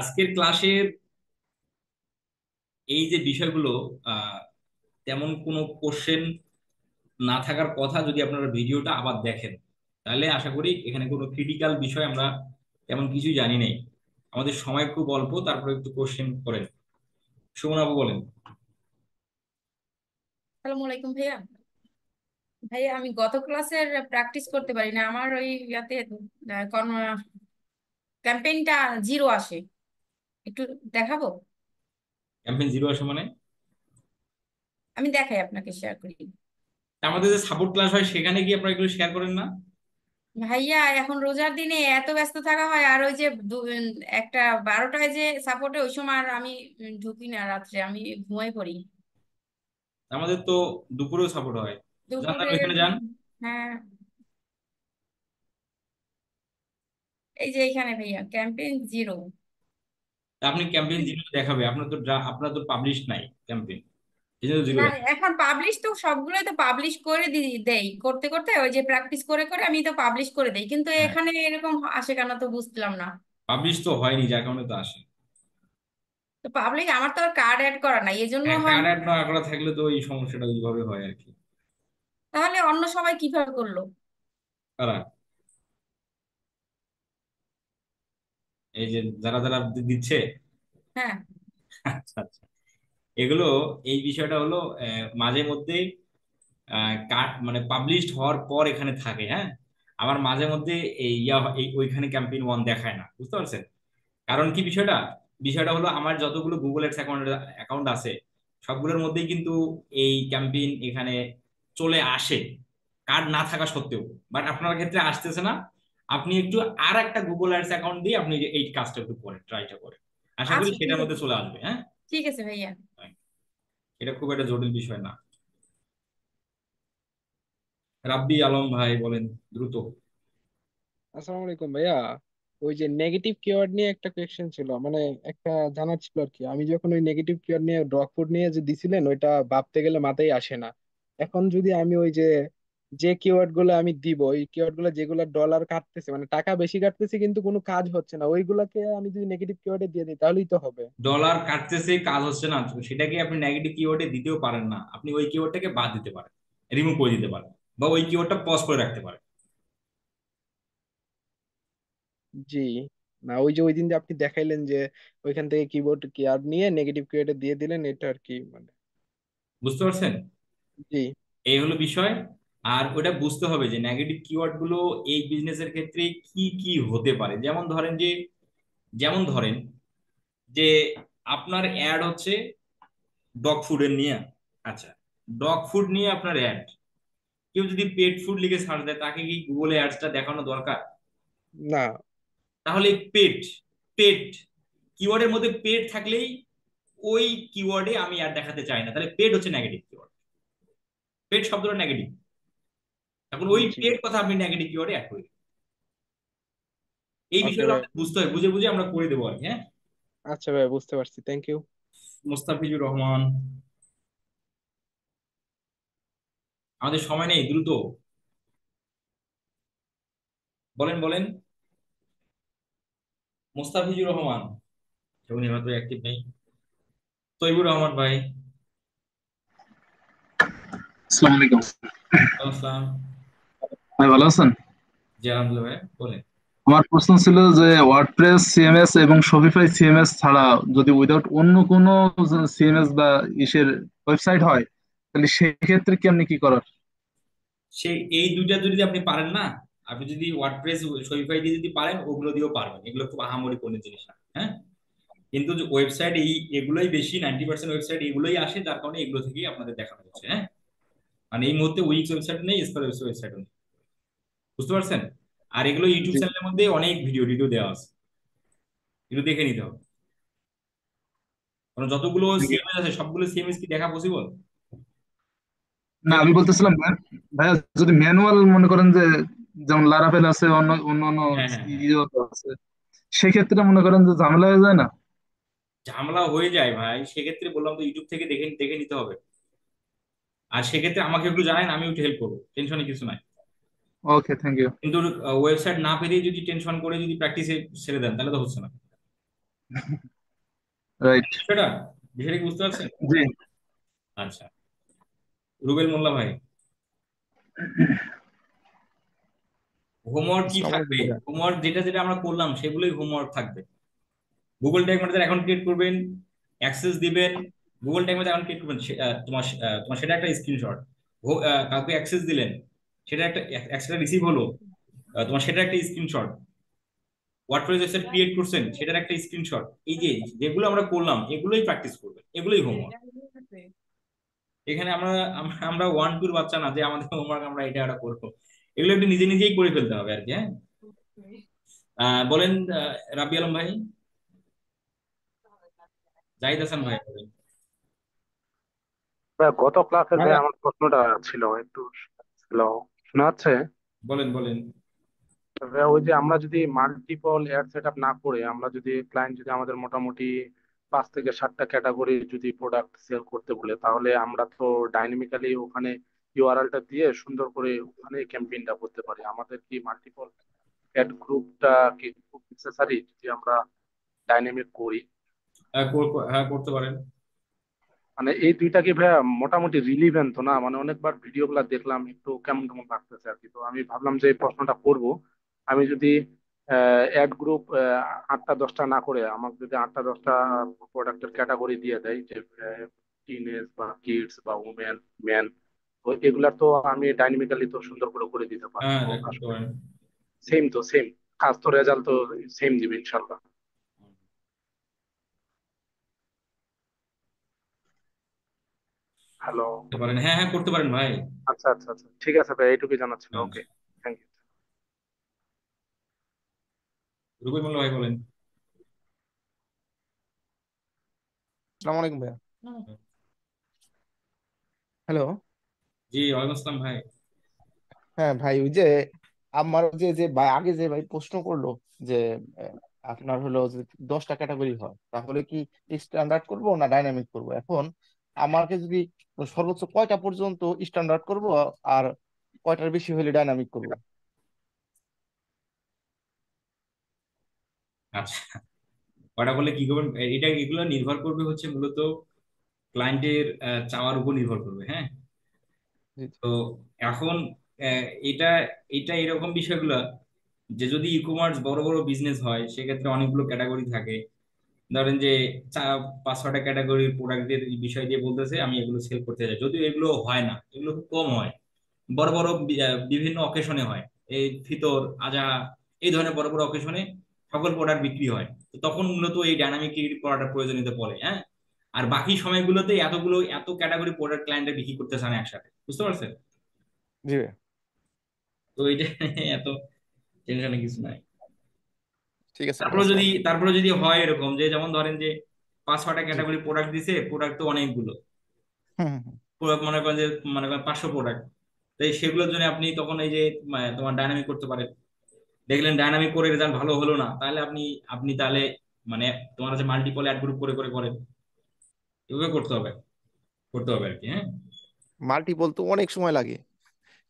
আজকের ক্লাসের এই যে বিষয়গুলো, আহ তেমন কোনো কোশ্চেন না থাকার কথা যদি আপনারা ভিডিওটা আবার দেখেন, তাহলে আশা করি এখানে কোনো ক্রিটিক্যাল বিষয় আমরা তেমন কিছুই জানি নাই। আমাদের সময় খুব অল্প, তারপরে একটু কোশ্চেন করেন। সুমন আপু বলেন। আসসালামু আলাইকুম ভাইয়া। ভাইয়া আমি গত ক্লাসের প্র্যাকটিস করতে পারি না, আমার ওই ইয়াতে ক্যাম্পেইনটা 0 আসে। একটু দেখাবো? ক্যাম্পেইন জিরো আসে মানে? আমি দেখাই, আপনাকে শেয়ার করি। আমাদের যে সাপোর্ট ক্লাস হয় সেখানে কি আপনারা এগুলো শেয়ার করেন না? ভাইয়া এখন রোজার দিনে এত ব্যস্ত থাকা হয়, আর ওই যে একটা 12টায় যে সাপোর্টে, ওই সময় আর আমি ঢুকি না, রাত্রে আমি ঘুমাই পড়ি। আমাদের তো দুপুরেও সাপোর্ট হয়। যান তাহলে দুপুরের, ওইখানে যান। হ্যাঁ, এই যে এখানে ভাইয়া ক্যাম্পেইন 0। তা আপনি ক্যাম্পেইন জিরো দেখাবে, আপনার তো পাবলিশ নাই ক্যাম্পেইন, এই জন্য জিরো না, দেখাবে। এখন পাবলিশ তো সবগুলোই তো পাবলিশ করে দেই, করতে করতে ওই যে প্র্যাকটিস করে করে আমি তো পাবলিশ করে দেই, কিন্তু হ্যাঁ, এখানে এরকম আসে কেন তো বুঝলাম না। পাবলিশ তো হয়নি যার কারণে তো আসে। তো পাবলিক আমার তো আর কার্ড অ্যাড করা নাই, এই জন্য হ্যাঁ, হয় কার্ড না। অ্যাড না করা থাকলে তো এই সমস্যাটা ওইভাবে হয় আর কি। তাহলে অন্য সবাই কিভাবে করলো? তারা এই যে যারা যারা দিচ্ছে। হ্যাঁ। আচ্ছা আচ্ছা, এগুলো এই বিষয়টা হলো মাঝে মধ্যে মানে পাবলিশড হওয়ার পর এখানে থাকে, হ্যাঁ। আবার মাঝে মধ্যে এই ওইখানে ক্যাম্পেইন ওয়ান দেখায় না, বুঝতে পারছেন? কারণ কি বিষয়টা? বিষয়টা হলো আমার যতগুলো গুগল অ্যাডস অ্যাকাউন্ট অ্যাকাউন্ট আছে সবগুলোর মধ্যেই কিন্তু এই ক্যাম্পেইন এখানে চলে আসে, কার্ড না থাকা সত্ত্বেও। বাট আপনার ক্ষেত্রে আসতেছে না। আপনি একটু আর একটা গুগল অ্যাডস অ্যাকাউন্ট দিয়ে আপনি এই কাজটা একটু করেন, ট্রাইটা করেন। আশা করি আচ্ছা ঠিক সেটার মধ্যে আছে। চলে আসবে। হ্যাঁ, ঠিক আছে ভাইয়া। এটা খুব একটা জটিল বিষয় না। রাব্বি আলম ভাই বলেন দ্রুত। আসসালামু আলাইকুম ভাইয়া। ওই যে নেগেটিভ কিওয়ার্ড নিয়ে একটা কোয়েশ্চেন ছিল, মানে একটা জানার ছিল আর কি। আমি যখন ওই নেগেটিভ কিওয়ার্ড নিয়ে ডগ ফুড নিয়ে যে দিছিলেন, ওইটা ভাবতে গেলে মাথায় আসে না। এখন যদি আমি ওই যে যে কিওয়ার্ড গুলো আমি দিব, ওই কিওয়ার্ড গুলো যেগুলো ডলার কাটতেছে, মানে টাকা বেশি কাটতেছে কিন্তু কোনো কাজ হচ্ছে না, ওইগুলাকে আমি যদি নেগেটিভ কিওয়ার্ডে দিয়ে দিই তাহলেই তো হবে। ডলার কাটতেছে, কাজ হচ্ছে না, তো সেটাকে আপনি নেগেটিভ কিওয়ার্ডে দিতেও পারেন না। আপনি ওই কিওয়ার্ডটাকে বাদ দিতে পারেন, রিমুভ করে দিতে পারেন, বা ওই কিওয়ার্ডটা পজ করে রাখতে পারেন। জি। না, ওই যে ওই দিন যে আপনি দেখাইলেন যে ওইখান থেকে কিবোর্ড কিওয়ার্ড নিয়ে নেগেটিভ কিওয়ার্ডে দিয়ে দিলেন, এটা আর কি মানে। বুঝতে পারছেন? জি। এই হলো বিষয়। আর ওটা বুঝতে হবে যে নেগেটিভ কিওয়ার্ড গুলো এই বিজনেসের ক্ষেত্রে কি কি হতে পারে। যেমন ধরেন যে আপনার অ্যাড হচ্ছে ডগ ফুডের নিয়ে। আচ্ছা, ডগ ফুড নিয়ে আপনার অ্যাড, কেউ যদি পেট ফুড লিখে সার্চ দেয়, তাকে কি গুগলে অ্যাডসটা দেখানো দরকার? না। তাহলে পেট, পেট কিওয়ার্ডের মধ্যে পেট থাকলেই ওই কিওয়ার্ডে আমি অ্যাড দেখাতে চাই না, তাহলে পেট হচ্ছে নেগেটিভ কিওয়ার্ড। পেট শব্দটা নেগেটিভ। এখন ওই জি। পেট কথা আপনি নেগেটিভ কিওয়ার্ডে অ্যাড করে দিন। এই ওকে বিষয়গুলো ভাই। আমাদের বুঝতে হয়, বুঝে বুঝে আমরা করে দেবো আর কি। হ্যাঁ, আচ্ছা ভাই, বুঝতে পারছি, থ্যাংক ইউ। মোস্তাফিজুর রহমান। আমাদের সময় নেই, দ্রুত বলেন বলেন। মোস্তাফিজুর রহমান, উনি হয়তো অ্যাক্টিভ নেই। তৈবুর রহমান ভাই। আসসালামু আলাইকুম। ওয়ালাইকুম আসসালাম। ভাই ভালো আছেন? জি আলহামদুলিল্লাহ ভাই, বলেন। আমার প্রশ্ন ছিল যে ওয়ার্ডপ্রেস সিএমএস এবং শপিফাই সিএমএস ছাড়া যদি উইদাউট অন্য কোনো সিএমএস বা ইসের ওয়েবসাইট হয়, তাহলে সেক্ষেত্রে কি আপনি কি করার? সেই এই দুইটা যদি আপনি পারেন না, আপনি যদি ওয়ার্ডপ্রেস শপিফাই দিয়ে যদি পারেন, ওগুলো দিয়েও পারবেন। এগুলো খুব আহামরি কোনো জিনিস না। হ্যাঁ, কিন্তু যে ওয়েবসাইট এগুলোই বেশি, 90% ওয়েবসাইট এগুলোই আসে, যার কারণে এগুলো থেকেই আপনাদের দেখানো হচ্ছে। হ্যাঁ, মানে এই মুহূর্তে উইক্স ওয়েবসাইট নেই, স্কোয়ার ওয়েবসাইট নেই। বুঝতে পারছেন? আর এগুলো ইউটিউব জি। চ্যানেলের মধ্যে অনেক ভিডিও টিডিও দেওয়া আছে, এগুলো দেখে নিতে হবে। কারণ যতগুলো সিএমএস আছে, সবগুলো সিএমএস কি দেখা পসিবল? না, কেউ আমি বলতেছিলাম ভাইয়া, যদি ম্যানুয়াল মনে করেন যে যেমন লারাভেল আছে, অন্য অন্য অন্য হ্যাঁ হ্যাঁ হ্যাঁ, ইয়ে আছে, সেক্ষেত্রে মনে করেন যে ঝামেলা হয়ে যায় না? ঝামেলা হয়ে যায় ভাই। সেক্ষেত্রে বললাম তো, ইউটিউব থেকে দেখে দেখে নিতে হবে। আর সেক্ষেত্রে আমাকে একটু জানেন, আমি একটু হেল্প করবো, টেনশনে কিছু নাই। ওকে, থ্যাংক ইউ। কিন্তু ওয়েবসাইট না পেরে যদি টেনশন করে যদি প্র্যাকটিসে ছেড়ে দেন, তাহলে তো হচ্ছে না। রাইট। সেটা বিষয়টা কি বুঝতে পারছেন? জি। আচ্ছা, রুবেল মোল্লা ভাই, হোমওয়ার্ক কি আসসালামু আলাইকুম থাকবে? ভাইয়া। হোমওয়ার্ক যেটা যেটা আমরা করলাম সেগুলোই হোমওয়ার্ক থাকবে। Google tag manager account create করবেন, অ্যাক্সেস দিবেন। Google tag manager account create করবেন, তোমার সেটা একটা স্ক্রিনশট। কাউকে অ্যাক্সেস দিলেন, সেটা একটা অ্যাক্সেসটা রিসিভ হলো, তোমার সেটা একটা স্ক্রিনশট। ওয়ার্ডপ্রেস ওয়েবসাইট ক্রিয়েট করছেন, সেটার একটা স্ক্রিনশট। এই যে যেগুলো আমরা করলাম, এগুলোই প্র্যাকটিস করবেন, এগুলোই হোমওয়ার্ক। এখানে আমরা আমরা আমরা 1-2 বাচ্চা না যে আমাদের হোমওয়ার্ক আমরা এটা এটা করবো। এগুলো একটু নিজে নিজেই করে ফেলতে হবে আর কি। হ্যাঁ, বলেন রাবি আলম ভাই, জাহিদ হাসান ভাই বলেন। ভাই, গত ক্লাসের ভাই ভাইয়া। আমার প্রশ্নটা ছিল একটু ছিল, শোনা যাচ্ছে? বলেন বলেন। ভাই, ওই যে আমরা যদি মাল্টিপল অ্যাড সেট আপ না করে, আমরা যদি ক্লায়েন্ট যদি আমাদের মোটামুটি 5 থেকে 7টা ক্যাটাগরি যদি প্রোডাক্ট সেল করতে বলে, তাহলে আমরা তো ডাইনামিক্যালি ওখানে ইউআরএলটা দিয়ে সুন্দর করে ওখানে ক্যাম্পেইনটা করতে পারি। আমাদের কি মাল্টিপল অ্যাড গ্রুপটা কি খুব নেসেসারি যদি আমরা ডাইনামিক করি? হ্যাঁ, করতে পারেন। মানে এই দুইটা কি ভাইয়া মোটামুটি রিলিভেন্ট তো না? মানে অনেকবার ভিডিও গুলা দেখলাম, একটু কেমন কেমন লাগতেছে আর কি। তো আমি ভাবলাম যে এই প্রশ্নটা করব। আমি যদি অ্যাড গ্রুপ 8টা 10টা না করে আমাকে যদি 8টা 10টা প্রোডাক্টের ক্যাটাগরি দিয়ে দেয়, যে টিনেজ বা কিডস বা উমেন, মেন, তো এগুলা তো আমি ডাইনামিক্যালি তো সুন্দর করে করে দিতে পারবো। হ্যাঁ, তো করতে আসলে পারেন। সেম তো সেম কাজ, তো রেজাল্ট তো সেম দিবে ইনশাল্লাহ। হ্যালো। করতে পারেন, হ্যাঁ হ্যাঁ করতে পারেন ভাই। আচ্ছা আচ্ছা আচ্ছা, ঠিক আছে ভাই, এইটুকুই জানা ছিল। ওকে, আচ্ছা, থ্যাংক ইউ। রুবেল মোল্লা ভাই বলেন। আসসালামু আলাইকুম ভাইয়া। হ্যালো। জি ওয়ালাইকুম আসসালাম ভাই। হ্যাঁ ভাই, ওই যে আমার যে যে ভাই আগে যে ভাই প্রশ্ন করলো যে আহ, আপনার হলো যে 10টা ক্যাটাগরি হয়, তাহলে কি স্ট্যান্ডার্ড করব না ডাইনামিক করব? এখন আমাকে যদি সর্বোচ্চ কয়টা পর্যন্ত স্ট্যান্ডার্ড করব আর কয়টার বেশি হলে ডাইনামিক করব? আচ্ছা, কয়টা বলে কি করবেন এটা, এগুলো নির্ভর করবে হচ্ছে মূলত ক্লায়েন্টের চাওয়ার উপর নির্ভর করবে, হ্যাঁ। জি তো এখন এটা এটা এরকম বিষয়গুলো যে যদি ই কমার্স বড় বড় বিজনেস হয় সেক্ষেত্রে অনেকগুলো ক্যাটাগরি থাকে। ধরেন যে 5-6টা ক্যাটাগরির প্রোডাক্টের বিষয় দিয়ে বলতেছে আমি এগুলো সেল করতে চাই, যদিও এগুলো হয় না, এগুলো খুব কম হয়। বড় বড় বিভিন্ন অকেশনে হয়, এই ফিতর আজহা এই ধরনের বড় বড় অকেশনে সকল প্রোডাক্ট বিক্রি হয়। তো তখন মূলত এই ডাইনামিক করাটা প্রয়োজনীয়তা পড়ে, হ্যাঁ। আর বাকি সময়গুলোতে এত ক্যাটাগরি প্রোডাক্ট ক্লায়েন্টরা বিক্রি করতে চান একসাথে, বুঝতে পারছেন? জি ভাইয়া। তো এটা এত টেনশনের কিছু নাই। ঠিক আছে ভাই, তারপরে যদি আসসালাম। তারপরে যদি হয় এরকম যে যেমন ধরেন যে 5-6টা জি। ক্যাটাগরি প্রোডাক্ট দিছে, প্রোডাক্ট তো অনেকগুলো, হুম হুম হুম। মনে করেন যে মনে করেন 500 প্রোডাক্ট। তাই সেগুলোর জন্য আপনি তখন এই যে তোমার ডায়নামিক করতে পারেন। দেখলেন ডায়নামিক করে রেজাল্ট ভালো হলো না, তাহলে আপনি আপনি তাহলে মানে তোমার হচ্ছে মাল্টিপল অ্যাড গ্রুপ করে করে করেন, এভাবে করতে হবে আর কি, হ্যাঁ। মাল্টিপল তো অনেক সময় লাগে,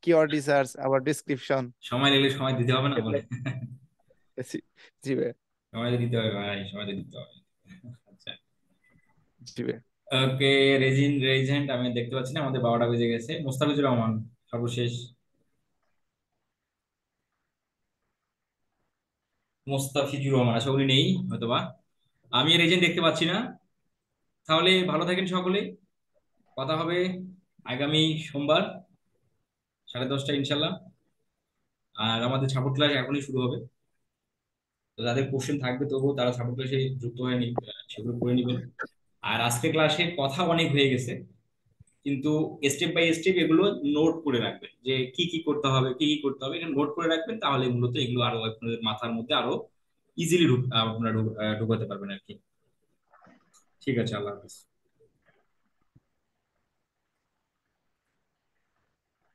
কিওয়ার্ড রিসার্চ আবার ডিসক্রিপশন। সময় লাগলে সময় দিতে হবে না বলে। জি। জি ভাইয়া। সময় তো দিতে হবে ভাই, সময় তো দিতে হবে। আচ্ছা, জি ভাইয়া। ওকে। রেজেন্ট আমি দেখতে পাচ্ছি না, আমাদের 12টা বেজে গেছে। মোস্তাফিজুর রহমান সর্বশেষ। মোস্তাফিজুর রহমান আশা করি নেই হয়তোবা, আমি এর এজেন্ট দেখতে পাচ্ছি না। তাহলে ভালো থাকেন সকলে, কথা হবে আগামী সোমবার 10:30 ইনশাল্লাহ। আর আমাদের সাপোর্ট ক্লাস এখনই শুরু হবে। তো যাদের কোশ্চেন থাকবে তবুও তারা সাপোর্ট ক্লাসে যুক্ত হয়ে সেগুলো করে নেবেন। আর আজকে ক্লাসে কথা অনেক হয়ে গেছে, কিন্তু স্টেপ বাই স্টেপ এগুলো নোট করে রাখবেন যে কি কি করতে হবে, কি কি করতে হবে, এটা নোট করে রাখবেন, তাহলে মূলত এগুলো আরো আপনাদের মাথার মধ্যে আরো ইজিলি আপনারা ঢুকাতে পারবেন আর কি। ঠিক আছে, আল্লাহ হাফিজ।